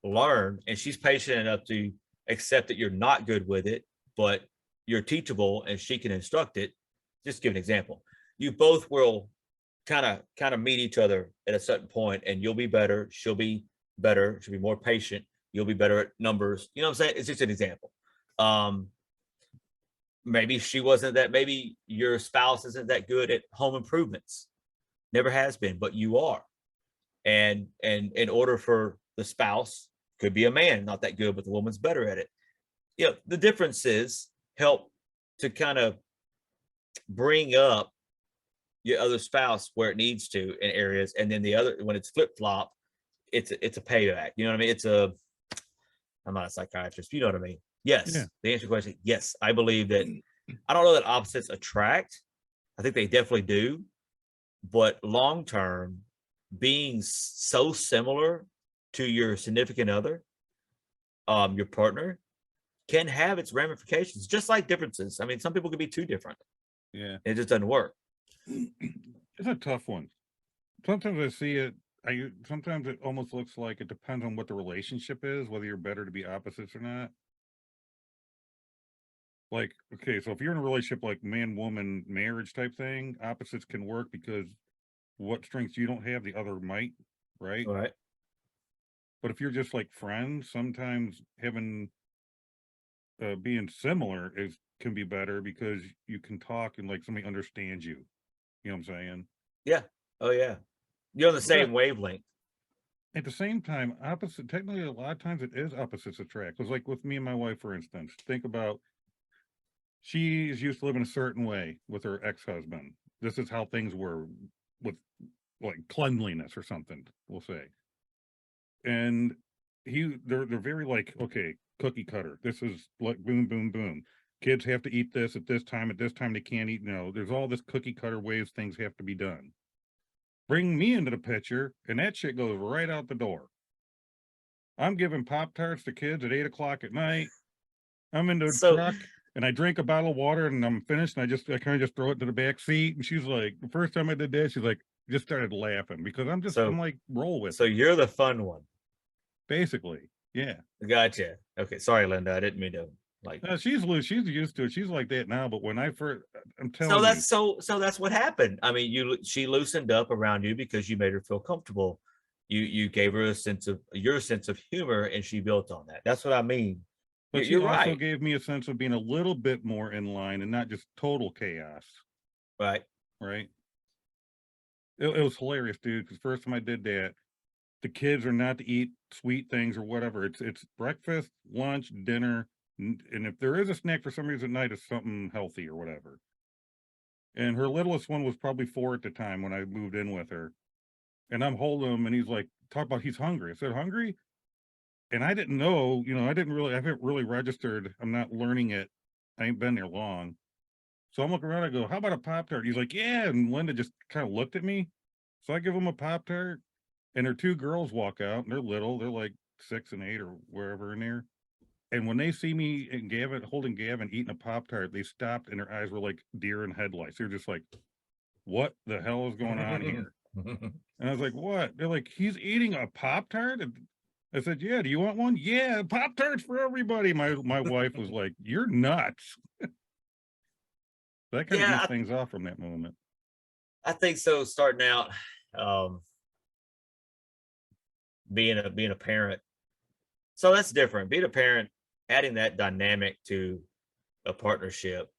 learn, and she's patient enough to accept that you're not good with it, but you're teachable and she can instruct it. Just give an example. You both will kind of meet each other at a certain point, and you'll be better. She'll be better. She'll be more patient. You'll be better at numbers. You know what I'm saying? It's just an example. Maybe she wasn't that, maybe your spouse isn't that good at home improvements. Never has been, but you are. And in order for the spouse, could be a man, not that good, but the woman's better at it. The differences help to kind of bring up your other spouse where it needs to in areas, and then the other, when it's flip-flop, it's a payback. You know what I mean? I'm not a psychiatrist, you know what I mean? Yes. Yeah. The answer to your question, yes. I believe that. I don't know that opposites attract. I think they definitely do, but long term, being so similar to your significant other, your partner, can have its ramifications, just like differences. I mean, some people could be too different. Yeah. It just doesn't work. It's a tough one. Sometimes I see it. Sometimes it almost looks like it depends on what the relationship is, whether you're better to be opposites or not. Like, okay, so if you're in a relationship like man woman marriage type thing, opposites can work because what strengths you don't have, the other might, right? All right. But if you're just like friends, sometimes having being similar is can be better because you can talk and like somebody understands you. You know what I'm saying? Yeah. Oh yeah. You're on the same But wavelength. at the same time, opposite technically a lot of times it is opposites attract. Because like with me and my wife, for instance, think about she's used to living a certain way with her ex-husband. This is how things were with like cleanliness or something, we'll say. And they're very like, okay, cookie cutter. This is like boom, boom, boom. Kids have to eat this at this time. At this time, they can't eat. No, there's all this cookie cutter ways things have to be done. Bring me into the picture, and that shit goes right out the door. I'm giving Pop Tarts to kids at 8 o'clock at night. I'm in the So truck and I drink a bottle of water and I'm finished. And I kind of just throw it to the back seat. And she's like, the first time I did that, she's like, just started laughing because I'm like, roll with so it. you're the fun one. Basically. Yeah. Gotcha. Okay. Sorry, Linda. I didn't mean to like. She's used to it. She's like that now. But when I first, I'm So telling you, that's what happened. I mean, she loosened up around you because you made her feel comfortable. You gave her your sense of humor, and she built on that. That's what I mean. but she You're also right. gave me a sense of being a little bit more in line and not just total chaos. Right. Right. It was hilarious, dude. Because first time I did that, the kids are not to eat sweet things or whatever. It's breakfast, lunch, dinner, and if there is a snack for some reason at night, it's something healthy or whatever. And her littlest one was probably 4 at the time when I moved in with her. And I'm holding him, and he's like, "Talk about he's hungry." I said, "Hungry?" And I didn't know, I haven't really registered. I'm not learning it. I ain't been there long. So I'm looking around. I go, "How about a Pop Tart?" He's like, "Yeah." And Linda just kind of looked at me. So I give him a Pop Tart. And her two girls walk out, and they're little. They're like 6 and 8 or wherever in there. And when they see me and Gavin holding Gavin eating a Pop Tart, they stopped and their eyes were like deer in headlights. They're just like, "What the hell is going on here?" And I was like, "What?" They're like, "He's eating a Pop Tart?" I said, "Yeah, do you want one?" "Yeah, Pop Tarts for everybody." My wife was like, "You're nuts." That kind of Yeah, eased things off from that moment. I think so. Starting out, um, being a parent, so that's different. Being a parent, adding that dynamic to a partnership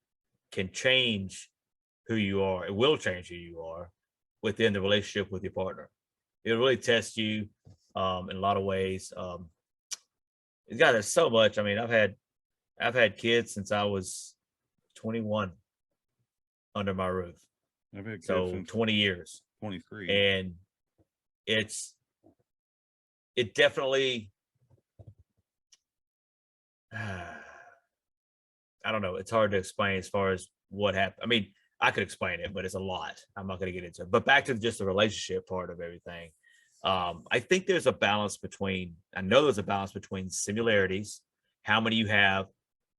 can change who you are. It will change who you are within the relationship with your partner. It'll really test you in a lot of ways. It's got so much. I mean, I've had kids since I was 21 under my roof. I've had kids So since 20 years. 23. And it definitely I don't know. It's hard to explain as far as what happened. I mean, I could explain it, but it's a lot. I'm not going to get into it. But back to just the relationship part of everything. I think there's a balance between, I know there's a balance between similarities, how many you have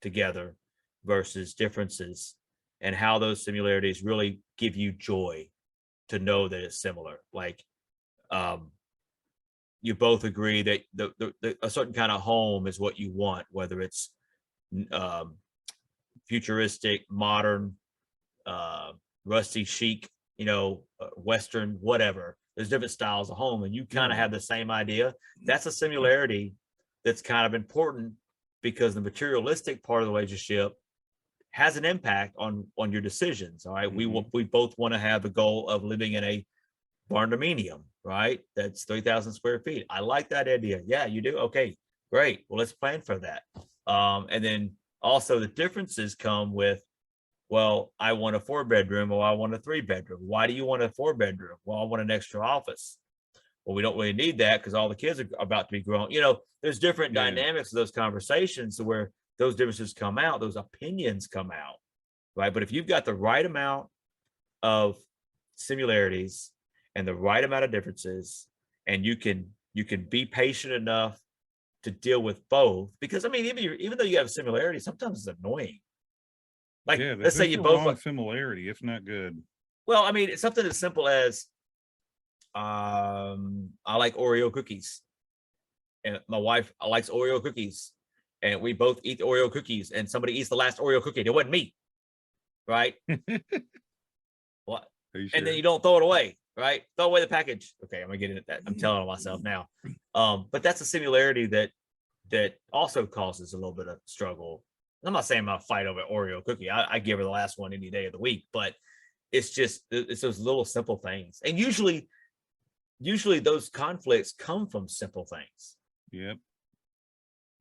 together versus differences, and how those similarities really give you joy to know that it's similar. Like, you both agree that a certain kind of home is what you want, whether it's um, futuristic, modern, rusty chic, Western, whatever. There's different styles of home, and you kind of have the same idea. That's a similarity that's kind of important because the materialistic part of the relationship has an impact on your decisions. All right, we both want to have the goal of living in a barndominium, right? That's 3,000 square feet. I like that idea. Yeah, you do. Okay, great. Well, let's plan for that. And then also the differences come with, well, I want a 4-bedroom or I want a 3-bedroom. Why do you want a 4-bedroom? Well, I want an extra office. Well, we don't really need that because all the kids are about to be grown. There's different dynamics of those conversations where those differences come out, those opinions come out, right? But if you've got the right amount of similarities and the right amount of differences, and you can be patient enough to deal with both, because I mean, even though you have similarities, sometimes it's annoying. Like, Yeah, let's say this is you the both wrong like, similarity. It's not good. well, I mean, it's something as simple as I like Oreo cookies, and my wife likes Oreo cookies, and we both eat Oreo cookies, and somebody eats the last Oreo cookie. It wasn't me, right? What? Are you And then sure? you don't throw it away, right? Throw away the package. Okay, I'm gonna get into that. I'm telling on myself now. But that's a similarity that also causes a little bit of struggle. I'm not saying I'll fight over Oreo cookie. I give her the last one any day of the week, but it's those little simple things. And usually those conflicts come from simple things. Yep.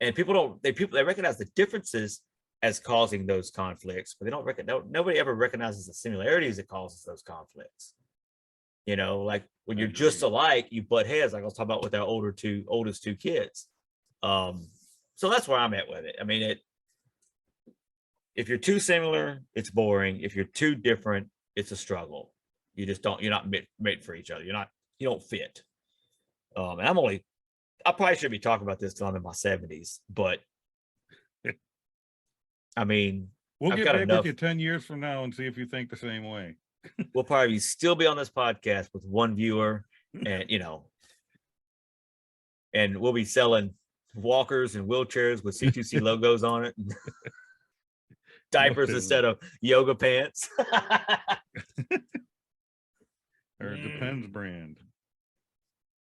And they recognize the differences as causing those conflicts, but they don't recognize, nobody ever recognizes the similarities that causes those conflicts. You know, like when you're just alike, you butt heads, like I was talking about with our oldest two kids. So that's where I'm at with it. I mean, if you're too similar, it's boring. If you're too different, it's a struggle. You're not made for each other. You don't fit. And I probably should be talking about this till I'm in my 70s, but I mean, We'll I've get got back enough. with you 10 years from now and see if you think the same way. We'll probably still be on this podcast with one viewer, and and we'll be selling walkers and wheelchairs with C2C logos on it. Diapers instead of yoga pants. Or Depends brand.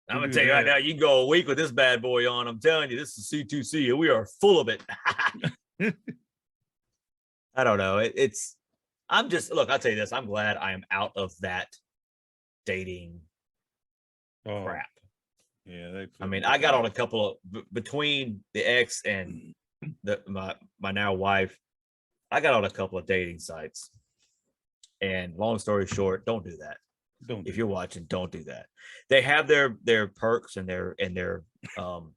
I'm gonna tell you right now, you can go a week with this bad boy on. I'm telling you, this is C2C, and we are full of it. I don't know. I'm just, look, I'll tell you this. I'm glad I am out of that dating crap. Yeah, I mean, I got on a couple of between the ex and my now wife. I got on a couple of dating sites, and long story short, don't do that. If you're watching, don't do that. They have their perks and their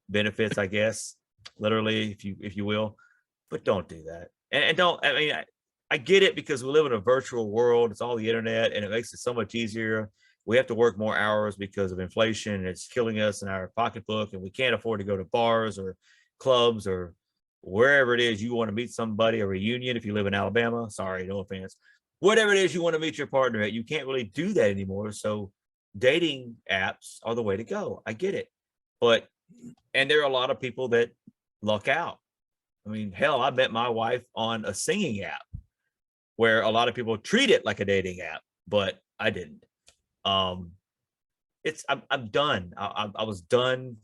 benefits, I guess, literally, if you will, but don't do that. And don't. I mean, I get it, because we live in a virtual world. It's all the internet, and it makes it so much easier. We have to work more hours because of inflation, and it's killing us in our pocketbook, and we can't afford to go to bars or clubs or wherever it is you want to meet somebody, a reunion. If you live in Alabama, sorry, no offense. Whatever it is you want to meet your partner at, you can't really do that anymore. So dating apps are the way to go. I get it. And there are a lot of people that luck out. I mean, hell, I met my wife on a singing app where a lot of people treat it like a dating app, but I didn't. I'm done. I was done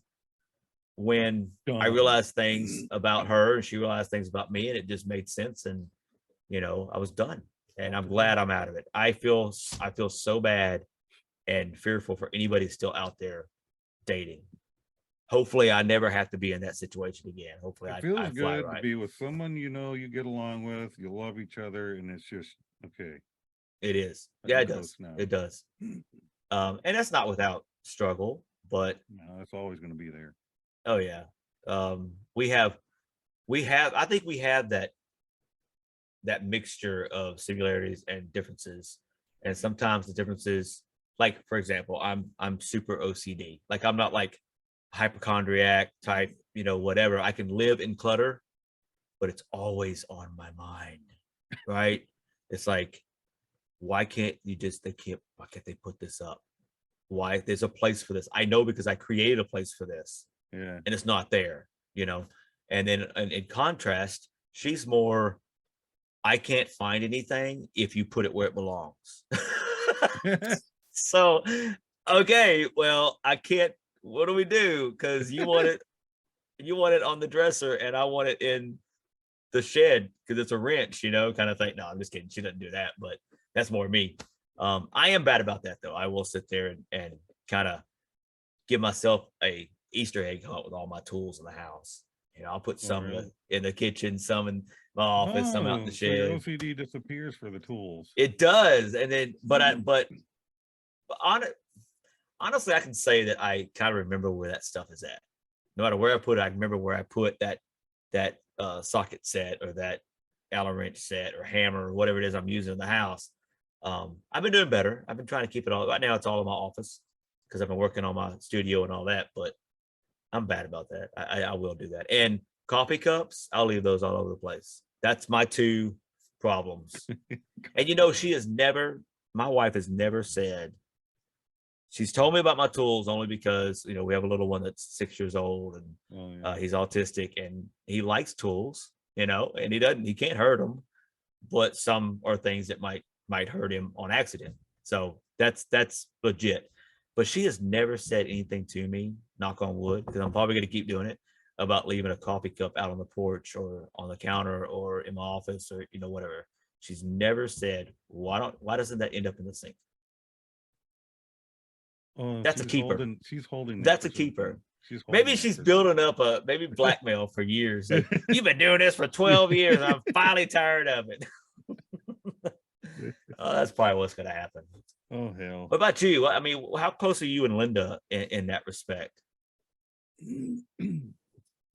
when I realized things about her and she realized things about me, and it just made sense. And I was done, and I'm glad I'm out of it. I feel so bad and fearful for anybody still out there dating. Hopefully I never have to be in that situation again. Hopefully it feels I fly good right. to be with someone you get along with, you love each other, and it's just okay. It is. Yeah, it does. It does. And that's not without struggle, but no, that's always going to be there. Oh yeah. I think we have that mixture of similarities and differences. And sometimes the differences, like for example, I'm super OCD. Like I'm not like hypochondriac type, whatever. I can live in clutter, but it's always on my mind. Right? It's like, why can't they put this up? Why? There's a place for this. I know, because I created a place for this. Yeah. And it's not there, And then in contrast, she's more, I can't find anything if you put it where it belongs. So, okay, well, I can't, what do we do? Because you want it on the dresser, and I want it in the shed because it's a wrench, kind of thing. No, I'm just kidding. She doesn't do that, but that's more me. I am bad about that, though. I will sit there and kind of give myself a Easter egg hunt with all my tools in the house. I'll put some in the kitchen, some in my office, some out in the shed. So your OCD disappears for the tools. It does, and then but honestly, I can say that I kind of remember where that stuff is at. No matter where I put it, I remember where I put that socket set or that Allen wrench set or hammer or whatever it is I'm using in the house. I've been doing better. I've been trying to keep it all. Right now, it's all in my office because I've been working on my studio and all that. But I'm bad about that. I will do that. And coffee cups, I'll leave those all over the place. That's my two problems. And my wife has never said, she's told me about my tools only because, we have a little one that's 6 years old and he's autistic and he likes tools, and he can't hurt them, but some are things that might hurt him on accident. So that's legit. But she has never said anything to me, knock on wood, because I'm probably going to keep doing it, about leaving a coffee cup out on the porch or on the counter or in my office or whatever. She's never said, why doesn't that end up in the sink? That's a keeper. She's holding. That's a keeper. Maybe she's building up maybe blackmail for years. Like, you've been doing this for 12 years. I'm finally tired of it. Oh, that's probably what's going to happen. Oh, hell. What about you? I mean, how close are you and Linda in that respect?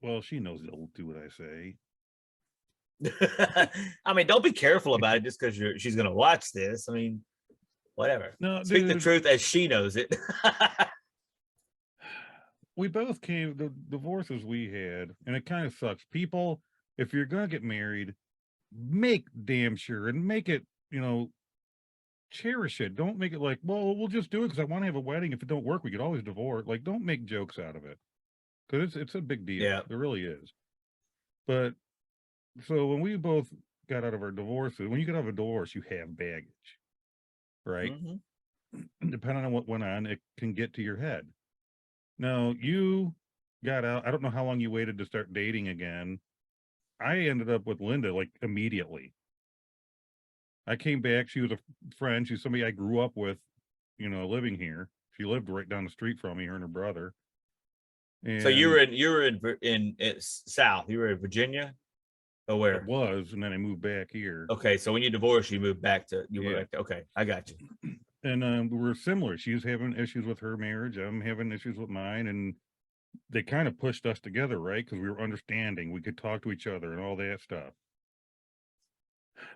Well, she knows it'll do what I say. I mean, don't be careful about it just because she's going to watch this. I mean, whatever. No, speak the truth as she knows it. We both the divorces we had, and it kind of sucks. People, if you're going to get married, make damn sure and make it, cherish it. Don't make it like, well, we'll just do it because I want to have a wedding. If it don't work, we could always divorce. Like, don't make jokes out of it, because it's a big deal. Yeah, it really is. But so when we both got out of our divorces, when you get out of a divorce, you have baggage, right? Mm-hmm. Depending on what went on, it can get to your head. Now, you got out. I don't know how long you waited to start dating again. I ended up with Linda like immediately. I came back. She was a friend. She's somebody I grew up with, living here. She lived right down the street from me, her and her brother. And so you were in South. You were in Virginia, or where? It was, and then I moved back here. Okay, so when you divorced, you moved back to. Okay, I got you. And we were similar. She was having issues with her marriage. I'm having issues with mine, and they kind of pushed us together, right? Because we were understanding. We could talk to each other and all that stuff.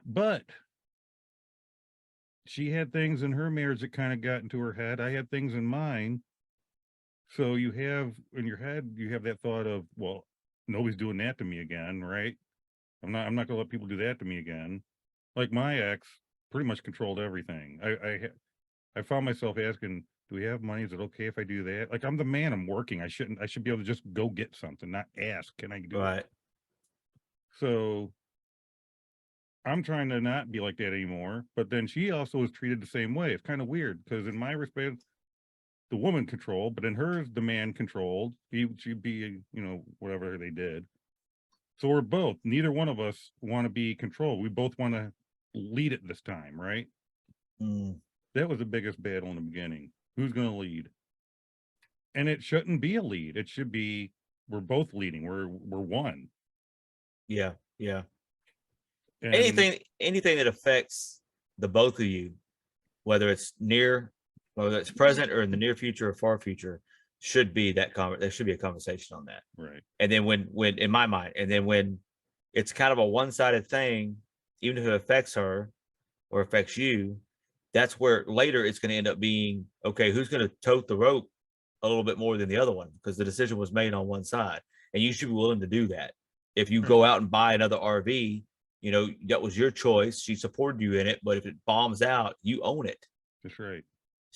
But she had things in her marriage that kind of got into her head. I had things in mine. So you have in your head, you have that thought of, well, nobody's doing that to me again, right? I'm not gonna let people do that to me again. Like my ex pretty much controlled everything. I found myself asking, do we have money? Is it okay if I do that? Like, I'm the man, I'm working. I should be able to just go get something, not ask, can I do it? So I'm trying to not be like that anymore. But then she also was treated the same way. It's kind of weird because in my respect, the woman controlled, but in hers, the man controlled. She'd be, whatever they did. So we're both, neither one of us want to be controlled. We both want to lead it this time, right? That was the biggest battle in the beginning. Who's going to lead? And it shouldn't be a lead. It should be, we're both leading. We're one. Yeah. And anything that affects the both of you, whether it's present or in the near future or far future, should be there should be a conversation on that. Right. And then when in my mind, and then when it's kind of a one-sided thing, even if it affects her or affects you, that's where later it's going to end up being, okay, who's going to tote the rope a little bit more than the other one, because the decision was made on one side, and you should be willing to do that. If you go out and buy another RV, that was your choice. She supported you in it, but if it bombs out, you own it. That's right.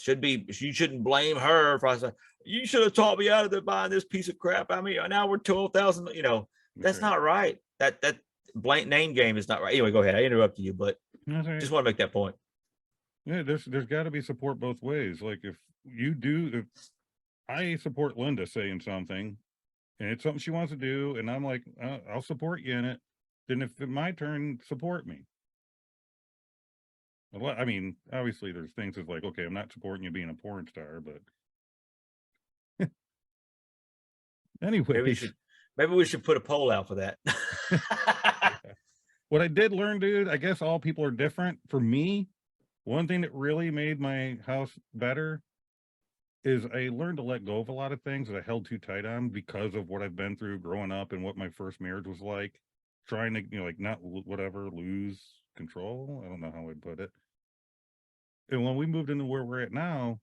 You shouldn't blame her for saying, you should have taught me out of there buying this piece of crap. I mean, now we're 12,000, that's not right. That blank name game is not right. Anyway, go ahead. I interrupted you, but just want to make that point. Yeah, there's got to be support both ways. Like if I support Linda saying something and it's something she wants to do, and I'm like, I'll support you in it. Then if it's my turn, support me. I mean, obviously there's things that's like, okay, I'm not supporting you being a porn star, but anyway. Maybe we should put a poll out for that. What I did learn, dude, I guess all people are different. For me, one thing that really made my house better is I learned to let go of a lot of things that I held too tight on because of what I've been through growing up and what my first marriage was like. Trying to, not lose control. I don't know how I'd put it. And when we moved into where we're at now,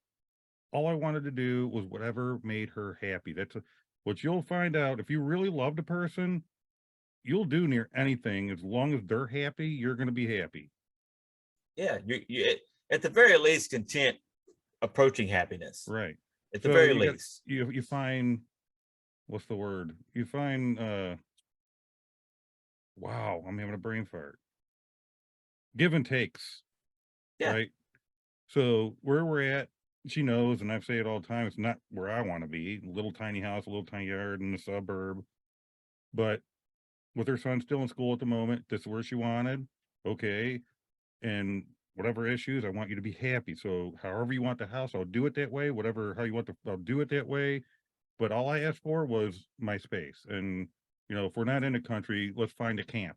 all I wanted to do was whatever made her happy. That's what you'll find out. If you really loved a person, you'll do near anything as long as they're happy. You're going to be happy. Yeah, you at the very least content approaching happiness. Right. At the very least. You find, what's the word? You find wow, I'm having a brain fart. Give and takes. Yeah. Right. So where we're at, she knows, and I say it all the time, it's not where I want to be. Little tiny house, a little tiny yard in the suburb. But with her son still in school at the moment, this is where she wanted. Okay. And whatever issues, I want you to be happy. So however you want the house, I'll do it that way. Whatever how you want I'll do it that way. But all I asked for was my space. And if we're not in the country, let's find a camp.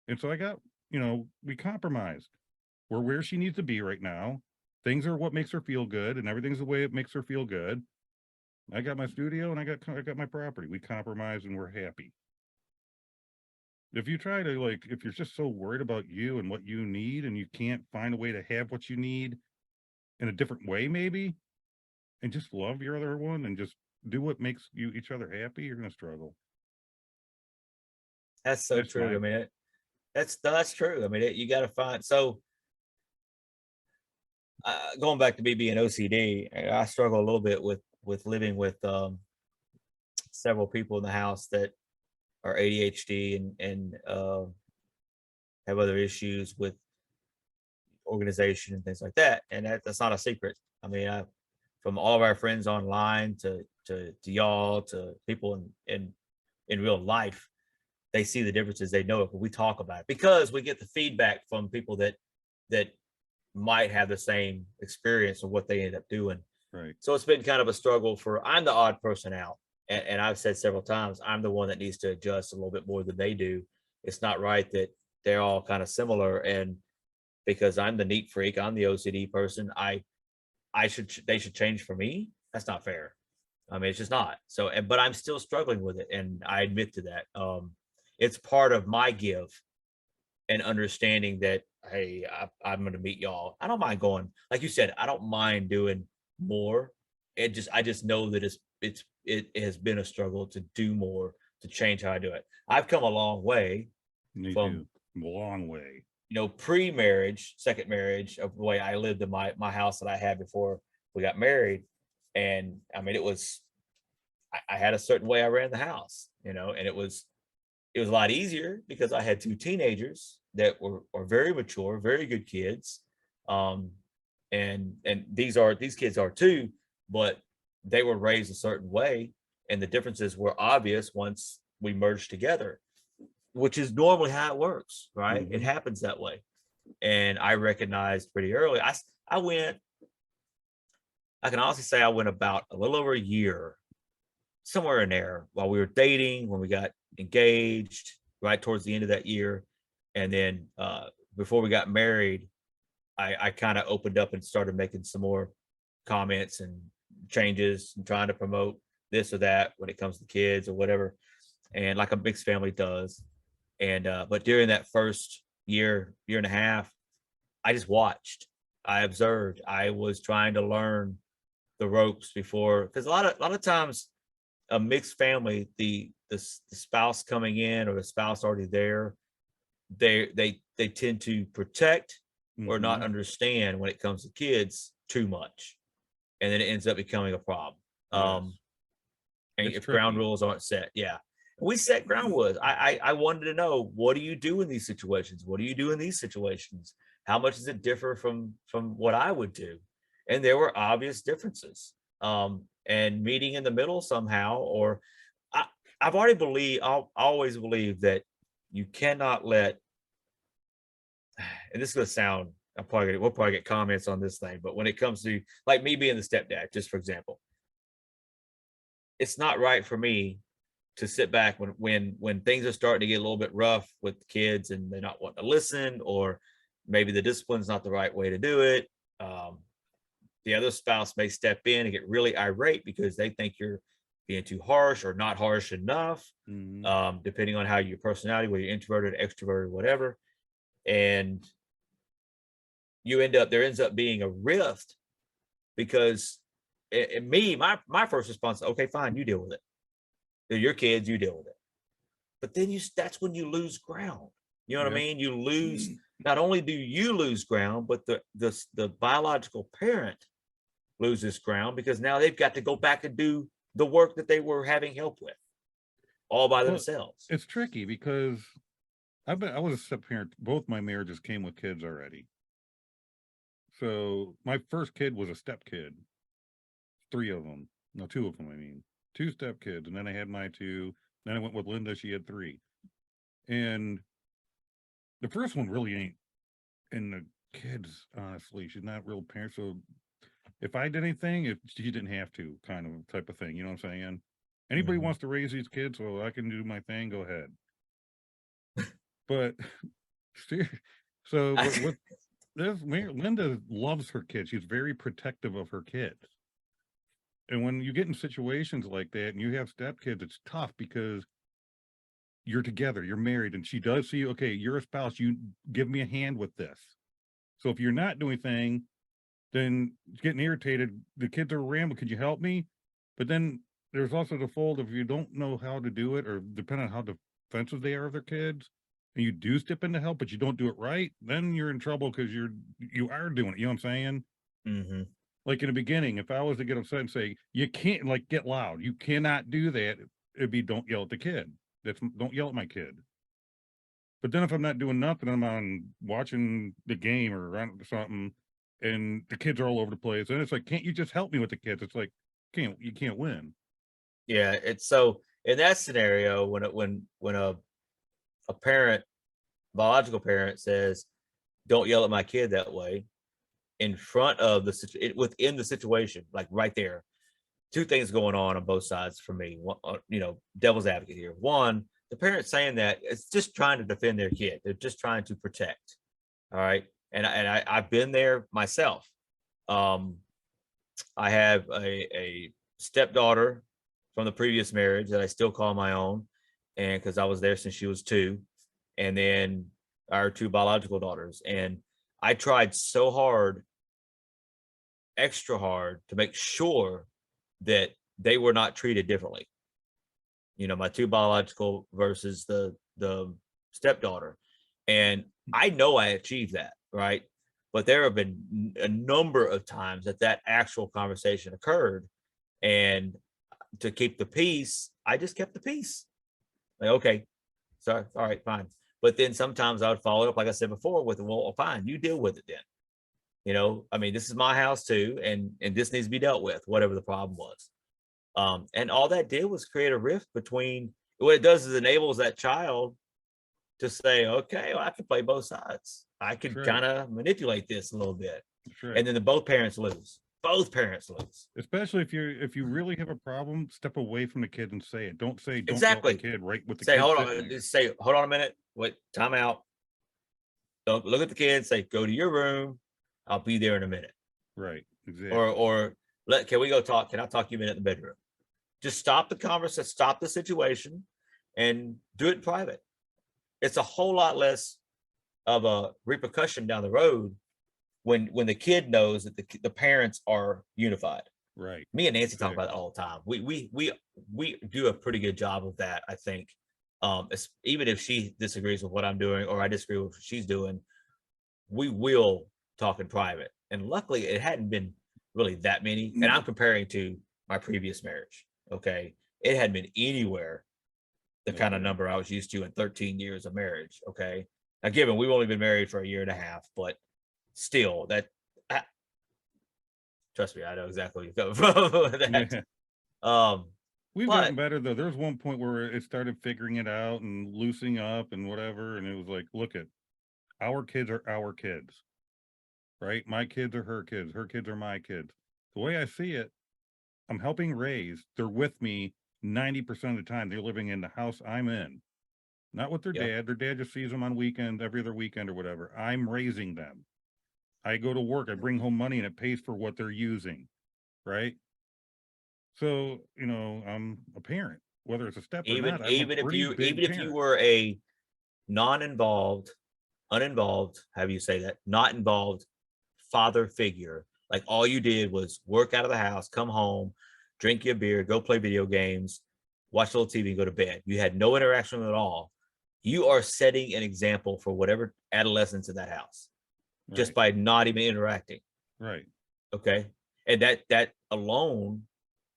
And so I got, we compromised. We're where she needs to be right now. Things are what makes her feel good, and everything's the way it makes her feel good. I got my studio and I got my property. We compromise and we're happy. If you try to if you're just so worried about you and what you need and you can't find a way to have what you need in a different way, maybe, and just love your other one and just do what makes you each other happy, you're going to struggle. That's so true. I mean, that's true. I mean, you got to find, so going back to me being OCD, I struggle a little bit with living with several people in the house that are ADHD and have other issues with organization and things like that. And that's not a secret. I mean, from all of our friends online to y'all to people in real life, they see the differences. They know it, but we talk about it because we get the feedback from people that might have the same experience of what they end up doing. Right. So it's been kind of a struggle I'm the odd person out. And I've said several times, I'm the one that needs to adjust a little bit more than they do. It's not right that they're all kind of similar. And because I'm the neat freak, I'm the OCD person, they should change for me. That's not fair. I mean, it's just not. So, but I'm still struggling with it. And I admit to that. It's part of my give and understanding that, hey, I'm going to meet y'all. I don't mind going, like you said, I don't mind doing more. I just know that it has been a struggle to do more, to change how I do it. I've come a long way. A long way. Pre-marriage, second marriage, of the way I lived in my house that I had before we got married. And I mean, I had a certain way I ran the house, and it was a lot easier because I had two teenagers that were very mature, very good kids. And these kids are too, but they were raised a certain way, and the differences were obvious once we merged together, which is normally how it works, right? Mm-hmm. It happens that way. And I recognized pretty early. I can honestly say I went about a little over a year, somewhere in there, while we were dating, when we got engaged, right towards the end of that year. And then before we got married, I kind of opened up and started making some more comments and changes and trying to promote this or that when it comes to kids or whatever, and like a mixed family does. And but during that first year and a half, I just watched, I observed, I was trying to learn the ropes before, because a lot of times a mixed family, the spouse coming in or the spouse already there, they tend to protect or not understand when it comes to kids too much, and then it ends up becoming a problem. Yes. And It's if tricky. ground rules aren't set, yeah, we set ground rules. I wanted to know, what do you do in these situations? What do you do in these situations? How much does it differ from what I would do? And there were obvious differences. And meeting in the middle somehow, or I've always believed that you cannot let, and this is going to sound, we'll probably get comments on this thing, but when it comes to like me being the stepdad, just for example, it's not right for me to sit back when things are starting to get a little bit rough with the kids and they're not wanting to listen, or maybe the discipline's not the right way to do it. The other spouse may step in and get really irate because they think you're being too harsh or not harsh enough, depending on how your personality, whether you're introverted, extroverted, whatever. And there ends up being a rift because my first response, okay, fine, you deal with it. They're your kids, you deal with it. but then that's when you lose ground. You know what I Yep. mean? You lose, not only do you lose ground, but the biological parent loses ground, because now they've got to go back and do the work that they were having help with all by Well, themselves. it's tricky because I was a step parent. Both my marriages came with kids already. So my first kid was a step kid. 3 of them. No, 2 of them, I mean. 2 step kids. And then I had my 2. Then I went with Linda. She had 3. And the first one really ain't in the kids, honestly. She's not real parent. So if I did anything, if she didn't have to, kind of type of thing. You know what I'm saying? Anybody wants to raise these kids so I can do my thing, go ahead. But so with this, Linda loves her kids. She's very protective of her kids. And when you get in situations like that and you have stepkids, it's tough because you're together, you're married, and she does see, okay, you're a spouse, you give me a hand with this. So if you're not doing anything, then it's getting irritated. The kids are rambling, could you help me? But then there's also the fold of, if you don't know how to do it, or depending on how defensive they are of their kids, and you do step in to help, but you don't do it right, then you're in trouble because you are doing it. You know what I'm saying? Like in the beginning, if I was to get upset and say, you can't, like, get loud, you cannot do that, it'd be, don't yell at the kid. Don't yell at my kid. But then if I'm not doing nothing, I'm on watching the game or on something, and the kids are all over the place, and it's like, can't you just help me with the kids? It's like, you can't win. Yeah, it's so in that scenario, when a parent, biological parent, says, "Don't yell at my kid that way," in front of within the situation, like right there, 2 things going on both sides for me. One, devil's advocate here. One, the parent saying that it's just trying to defend their kid. They're just trying to protect. All right, and I've been there myself. I have a stepdaughter from the previous marriage that I still call my own, and because I was there since she was 2, and then our 2 biological daughters. And I tried so hard, extra hard, to make sure that they were not treated differently. My 2 biological versus the stepdaughter. And I know I achieved that, right? But there have been a number of times that actual conversation occurred, and to keep the peace, I just kept the peace. Like, okay, sorry, all right, fine. But then sometimes I would follow up, like I said before, with, well, fine, you deal with it then. I mean, this is my house too, and this needs to be dealt with, whatever the problem was. And all that did was create a rift between. What it does is enables that child to say, okay, well, I can play both sides. I could kind of manipulate this a little bit. And then both parents lose. Both parents lose. Especially if you really have a problem, step away from the kid and say it. Don't say, don't exactly. yell at the kid right with the say, kid. Hold on. Just say, hold on a minute. Wait, time out. Don't look at the kid. Say, go to your room. I'll be there in a minute. Right. Exactly. Or can we go talk? Can I talk to you a minute in the bedroom? Just stop the conversation, stop the situation, and do it in private. It's a whole lot less of a repercussion down the road when the kid knows that the parents are unified. Right. Me and Nancy talk about it all the time. We do a pretty good job of that, I think. Even if she disagrees with what I'm doing, or I disagree with what she's doing, we will talk in private. And luckily, it hadn't been really that many. And I'm comparing to my previous marriage. Okay, it hadn't been anywhere the kind of number I was used to in 13 years of marriage. Okay, now given we've only been married for a year and a half, but still, trust me, I know exactly where you're coming from with that. We've gotten better though. There's one point where it started figuring it out and loosening up and whatever, and it was like, look, our kids are our kids, right? My kids are her kids are my kids. The way I see it, I'm helping raise. They're with me 90% of the time. They're living in the house I'm in, not with their dad. Their dad just sees them on weekends, every other weekend or whatever. I'm raising them. I go to work, I bring home money, and it pays for what they're using, right? So, I'm a parent, whether it's a step or not. Even if you were a uninvolved, how do you say that? Not involved father figure. Like all you did was work out of the house, come home, drink your beer, go play video games, watch a little TV, and go to bed. You had no interaction at all. You are setting an example for whatever adolescents in that house just by not even interacting. Right. Okay. And that alone,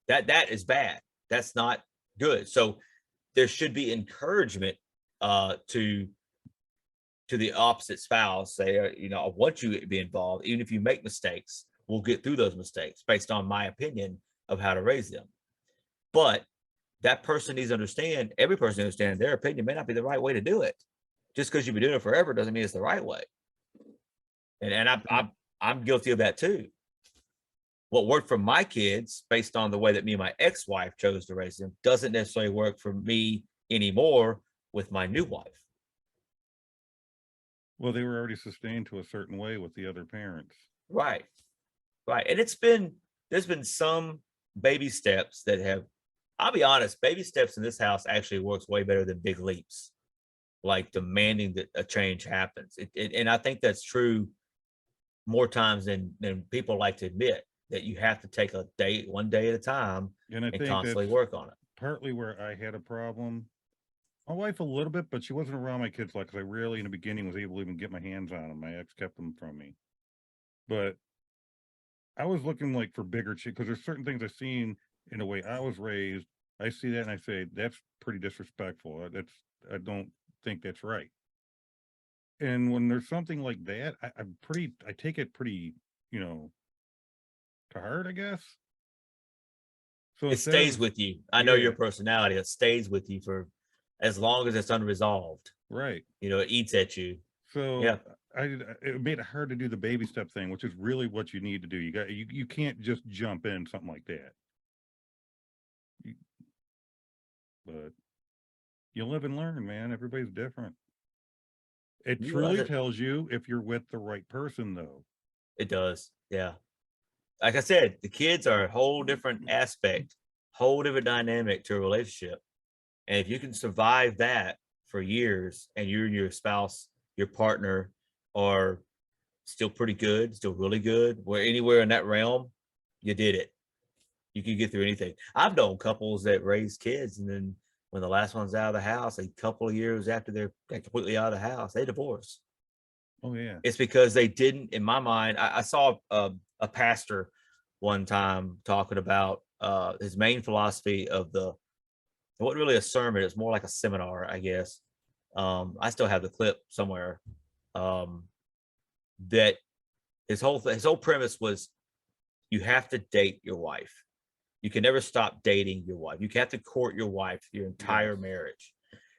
that is bad. That's not good. So there should be encouragement to the opposite spouse. Say, you know, I want you to be involved, even if you make mistakes. We'll get through those mistakes based on my opinion of how to raise them. But that person needs to understand, every person understands their opinion may not be the right way to do it. Just because you've been doing it forever doesn't mean it's the right way. And I'm guilty of that too. What worked for my kids based on the way that me and my ex-wife chose to raise them doesn't necessarily work for me anymore with my new wife. Well, they were already sustained to a certain way with the other parents. Right. Right. And there's been some baby steps that have, I'll be honest, baby steps in this house actually works way better than big leaps, like demanding that a change happens. And I think that's true more times than people like to admit, that you have to take a day, one day at a time, And I think constantly that's work on it. partly where I had a problem. My wife a little bit, but she wasn't around my kids like, because I rarely in the beginning was able to even get my hands on them. My ex kept them from me. But I was looking like for bigger because there's certain things I've seen in the way I was raised. I see that and I say, that's pretty disrespectful. I don't think that's right. And when there's something like that, I take it pretty, you know, to heart, I guess. So It stays with you. I know your personality. It stays with you for as long as it's unresolved. Right. You know, it eats at you. So yeah, it made it hard to do the baby step thing, which is really what you need to do. You can't just jump in something like that. But you live and learn, man. Everybody's different. It truly tells you if you're with the right person, though. It does. Yeah. Like I said, the kids are a whole different aspect, whole different dynamic to a relationship. And if you can survive that for years and you and your spouse, your partner are still pretty good, still really good, where anywhere in that realm, you did it. You can get through anything. I've known couples that raise kids, and then when the last one's out of the house, a couple of years after they're completely out of the house, they divorce. Oh yeah. It's because they didn't, in my mind, I saw a pastor one time talking about his main philosophy of it wasn't really a sermon, it's more like a seminar, I guess. I still have the clip somewhere. That his whole premise was, you have to date your wife. You can never stop dating your wife. You have to court your wife your entire marriage,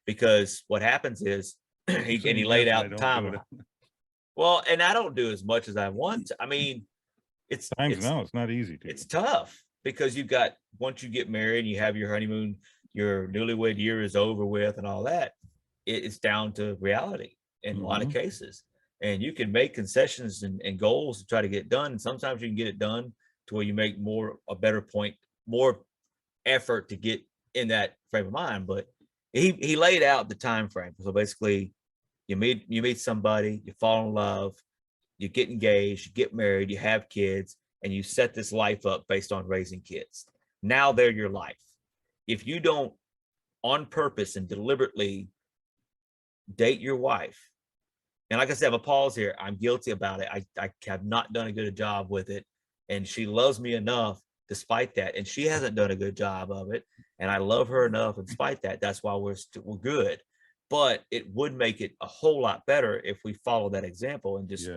because what happens is he laid out the time. Well, and I don't do as much as I want to. I mean, it's not easy. It's tough because you've got, once you get married, you have your honeymoon, your newlywed year is over with and all that. It's down to reality in a lot of cases. And you can make concessions and goals to try to get done. And sometimes you can get it done to where you make a better point, more effort to get in that frame of mind. But he laid out the time frame. So basically, you meet somebody, you fall in love, you get engaged, you get married, you have kids, and you set this life up based on raising kids. Now they're your life. If you don't, on purpose and deliberately, date your wife, and like I said, I'm a pause here, I'm guilty about it. I have not done a good job with it, and she loves me enough despite that, and she hasn't done a good job of it, and I love her enough in spite that. That's why we're good. But it would make it a whole lot better if we follow that example and just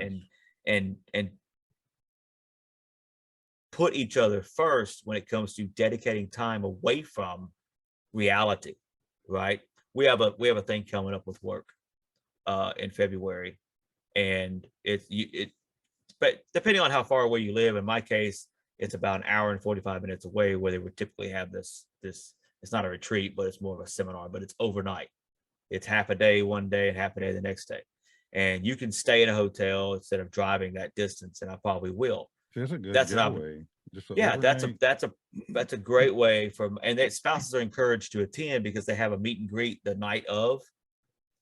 and put each other first when it comes to dedicating time away from reality. Right? We have a thing coming up with work in February, and but depending on how far away you live, in my case, it's about an hour and 45 minutes away, where they would typically have this. It's not a retreat, but it's more of a seminar, but it's overnight. It's half a day one day and half a day the next day. And you can stay in a hotel instead of driving that distance, and I probably will. That's a good getaway. Yeah, that's a great way and that spouses are encouraged to attend, because they have a meet and greet the night of.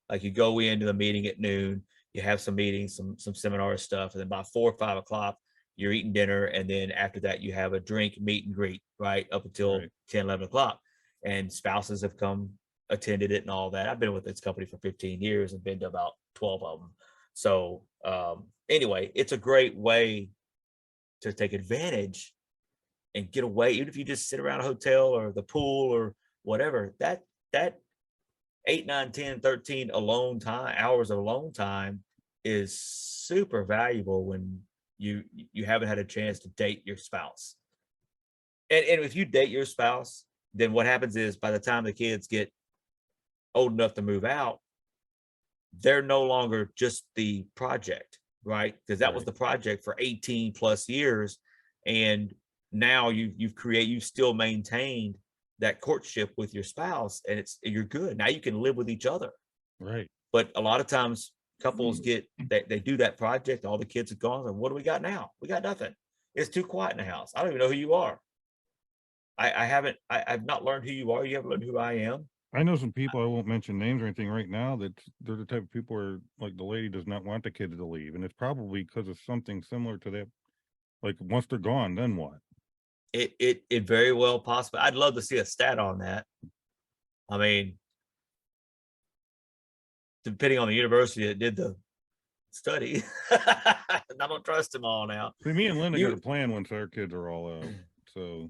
Like, you go into the meeting at noon, you have some meetings, some seminar stuff, and then by 4 or 5 o'clock, you're eating dinner, and then after that, you have a drink meet and greet, right, up until 10, 11 o'clock. and spouses have come, attended it and all that. I've been with this company for 15 years and been to about 12 of them. So anyway, it's a great way to take advantage and get away, even if you just sit around a hotel or the pool or whatever. That 8, 9, 10, 13 alone time, hours of alone time is super valuable when you haven't had a chance to date your spouse. And if you date your spouse, then what happens is by the time the kids get old enough to move out, they're no longer just the project, right? Because that was the project for 18 plus years. And now you've still maintained that courtship with your spouse, and you're good. Now you can live with each other. Right. But a lot of times couples they do that project, all the kids are gone, and what do we got now? We got nothing. It's too quiet in the house. I don't even know who you are. I've not learned who you are. You haven't learned who I am. I know some people, I won't mention names or anything right now, that they're the type of people where, like, the lady does not want the kids to leave. And it's probably because of something similar to that. Like, once they're gone, then what? It very well possible. I'd love to see a stat on that. I mean, depending on the university that did the study, I don't trust them all now. See, me and Linda got a plan once our kids are all out. So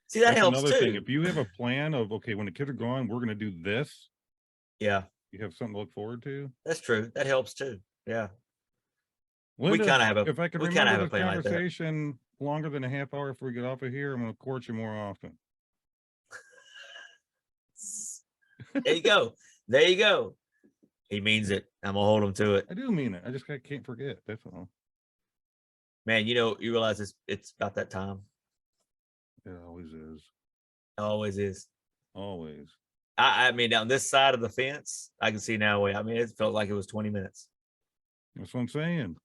see, that helps another too. thing. If you have a plan of, okay, when the kids are gone, we're going to do this. Yeah. You have something to look forward to. That's true. That helps too. Yeah. Linda, we kind of have a, if I could remember this conversation longer than a half hour before we get off of here, I'm going to court you more often. There you go. There you go. He means it. I'm gonna hold him to it. I do mean it. I just can't forget. That's all. Man, you realize it's about that time. It always is. Always is. Always. I mean, down this side of the fence, I can see now. I mean, it felt like it was 20 minutes. That's what I'm saying.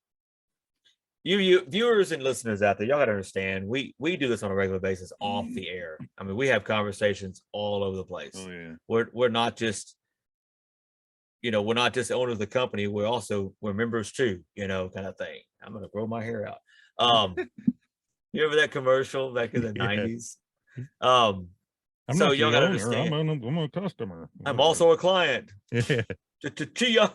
You viewers and listeners out there, y'all gotta understand. We do this on a regular basis off the air. I mean, we have conversations all over the place. Oh yeah. We're not just, we're not just owners of the company. We're members too, kind of thing. I'm gonna grow my hair out. You remember that commercial back in the 90s? I'm so not y'all the gotta owner. understand. I'm a customer. I'm also a client. Yeah. Chia.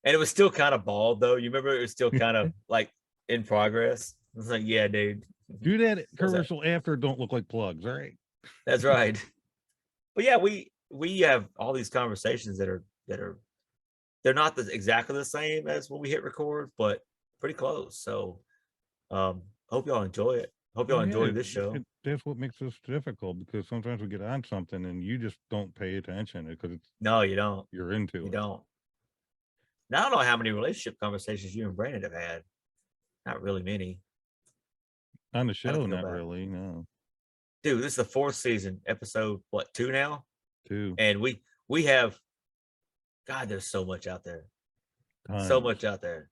And it was still kind of bald though. You remember it was still kind of like in progress. It was like, yeah, dude. Do that commercial after it don't look like plugs, all right? That's right. But yeah, we have all these conversations that are they're not exactly the same as when we hit record, but pretty close. So hope y'all enjoy it. Hope y'all enjoy this show. That's what makes this difficult, because sometimes we get on something and you just don't pay attention because it's no, you don't. You're into it. You don't. Now, I don't know how many relationship conversations you and Brandon have had. Not really many. On the show, not really, no. Dude, this is the 4th season, episode, 2 now? 2. And we have, God, there's so much out there. Tons. So much out there.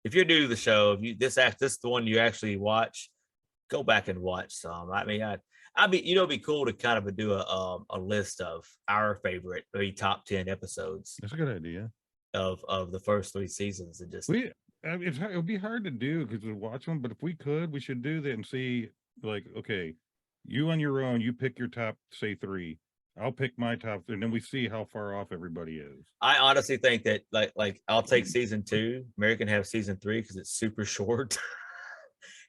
If you're new to the show, if this is the one you actually watch, go back and watch some. I mean, it'd be cool to kind of do a list of our favorite, maybe top 10 episodes. That's a good idea. Of the first 3 seasons, and just it would be hard to do because we watch them, but if we could, we should do that and see, like, okay, you on your own, you pick your top, say 3. I'll pick my top 3, and then we see how far off everybody is. I honestly think that like I'll take season 2. Mary can have season 3 because it's super short,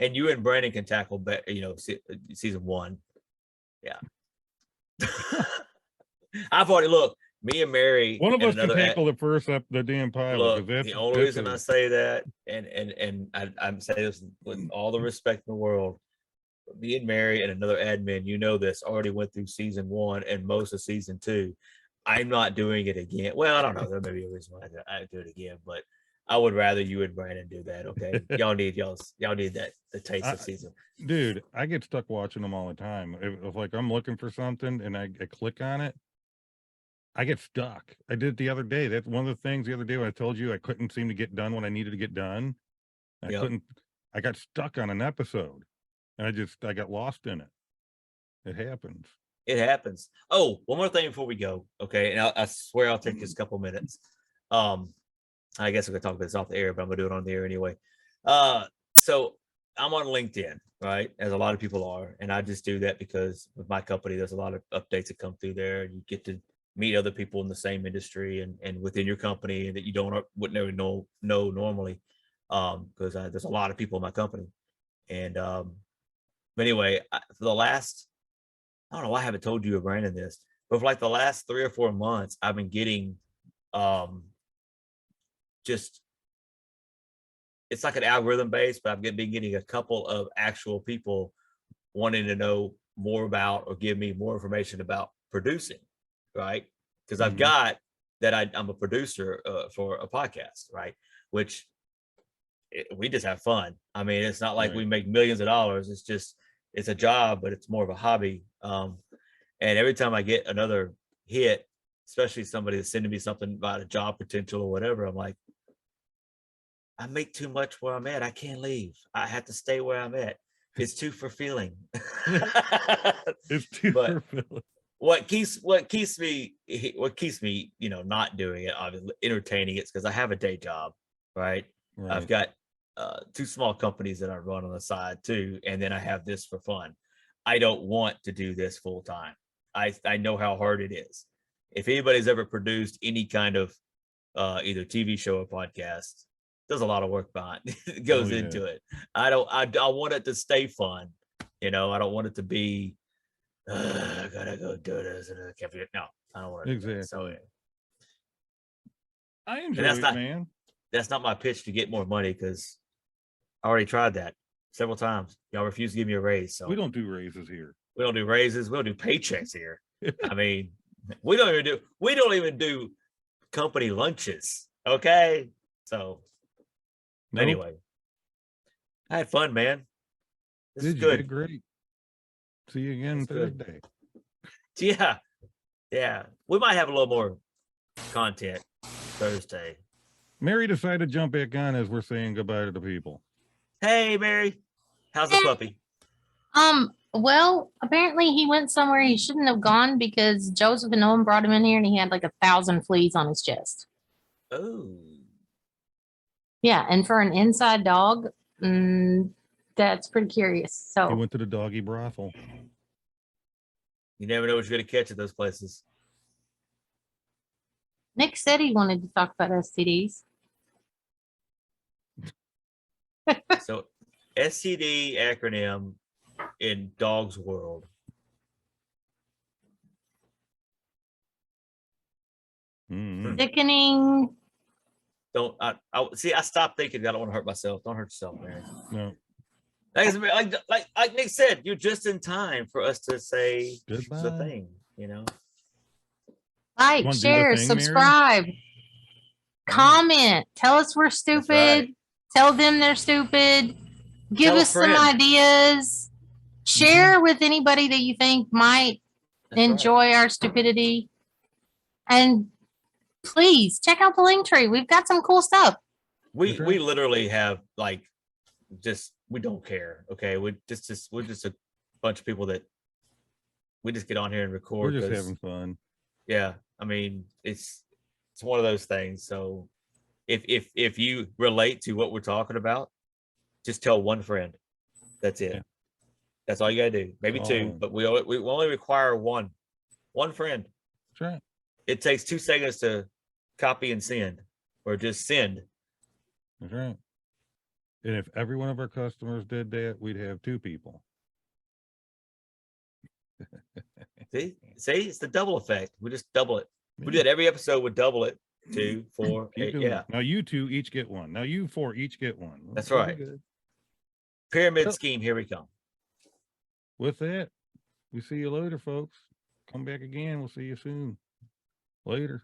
and you and Brandon can tackle season 1. Yeah. I've already me and Mary. One of us can tackle the first up the damn pilot. Look, the only reason I say that, and I'm saying this with all the respect in the world, me and Mary and another admin, this already went through season 1 and most of season 2. I'm not doing it again. Well, I don't know. There may be a reason why I do it again, but I would rather you and Brandon do that. Okay, y'all need that the taste of season. Dude, I get stuck watching them all the time. If like I'm looking for something and I click on it, I get stuck. I did it the other day. That's one of the things the other day when I told you I couldn't seem to get done what I needed to get done. I got stuck on an episode and I got lost in it. It happens. It happens. Oh, one more thing before we go. Okay. And I swear I'll take just a couple minutes. I guess we're gonna talk about this off the air, but I'm gonna do it on the air anyway. So I'm on LinkedIn, right? As a lot of people are. And I just do that because with my company, there's a lot of updates that come through there. And you get to meet other people in the same industry and within your company that you wouldn't never know normally. Because there's a lot of people in my company. And but anyway, for the last, I don't know why I haven't told you or Brandon this, but for like the last 3 or 4 months, I've been getting just, it's like an algorithm based, but I've been getting a couple of actual people wanting to know more about or give me more information about producing, right? Because I've got that I'm a producer for a podcast, right? Which we just have fun. I mean, it's not like we make millions of dollars. It's just, it's a job, but it's more of a hobby. And every time I get another hit, especially somebody that's sending me something about a job potential or whatever, I'm like, I make too much where I'm at. I can't leave. I have to stay where I'm at. It's too fulfilling. It's too fulfilling. What keeps me, you know, not doing it, obviously entertaining it's because I have a day job, right? I've got 2 small companies that I run on the side too, and then I have this for fun. I don't want to do this full time. I know how hard it is. If anybody's ever produced any kind of either TV show or podcast, there's a lot of work behind it goes into it. I want it to stay fun. You know, I don't want it to be I gotta go do this and I can't be, no, I don't want to do that. So I enjoy it, man. That's not my pitch to get more money because I already tried that several times. Y'all refuse to give me a raise. So we don't do raises here. We don't do raises. We don't do paychecks here. I mean, we don't even do company lunches. Okay. So anyway, I had fun, man. This is good. You did great. See you again Thursday. Yeah. Yeah. We might have a little more content Thursday. Mary decided to jump back on as we're saying goodbye to the people. Hey, Mary. How's the puppy? Well, apparently he went somewhere he shouldn't have gone because Joseph and Owen brought him in here and he had like 1,000 fleas on his chest. Oh. Yeah, and for an inside dog, that's pretty curious. So he went to the doggy brothel. You never know what you're going to catch at those places. Nick said he wanted to talk about STDs. So STD acronym in dog's world. Sickening. I see. I stopped thinking. I don't want to hurt myself. Don't hurt yourself, man. No. Like Nick said, you're just in time for us to say goodbye. The thing, you know. Like, share, subscribe, comment, tell us we're stupid, right. Tell them they're stupid, give us some ideas, share with anybody that you think might enjoy our stupidity, and please check out the link tree. We've got some cool stuff. We literally have like we don't care. Okay, we're just a bunch of people that we just get on here and record. We're just having fun. Yeah, I mean it's one of those things. So if you relate to what we're talking about, just tell one friend. That's it. Yeah. That's all you gotta do. Maybe 2, but we only require one friend. That's right. It takes 2 seconds to copy and send, or just send. That's right. And if every one of our customers did that, we'd have 2 people. See, it's the double effect. We just double it. We did every episode would double it. 2, 4, 8. Yeah. Now you 2 each get 1. Now you 4 each get 1. That's right. Pyramid scheme. Here we come. With that, we see you later, folks. Come back again. We'll see you soon. Later.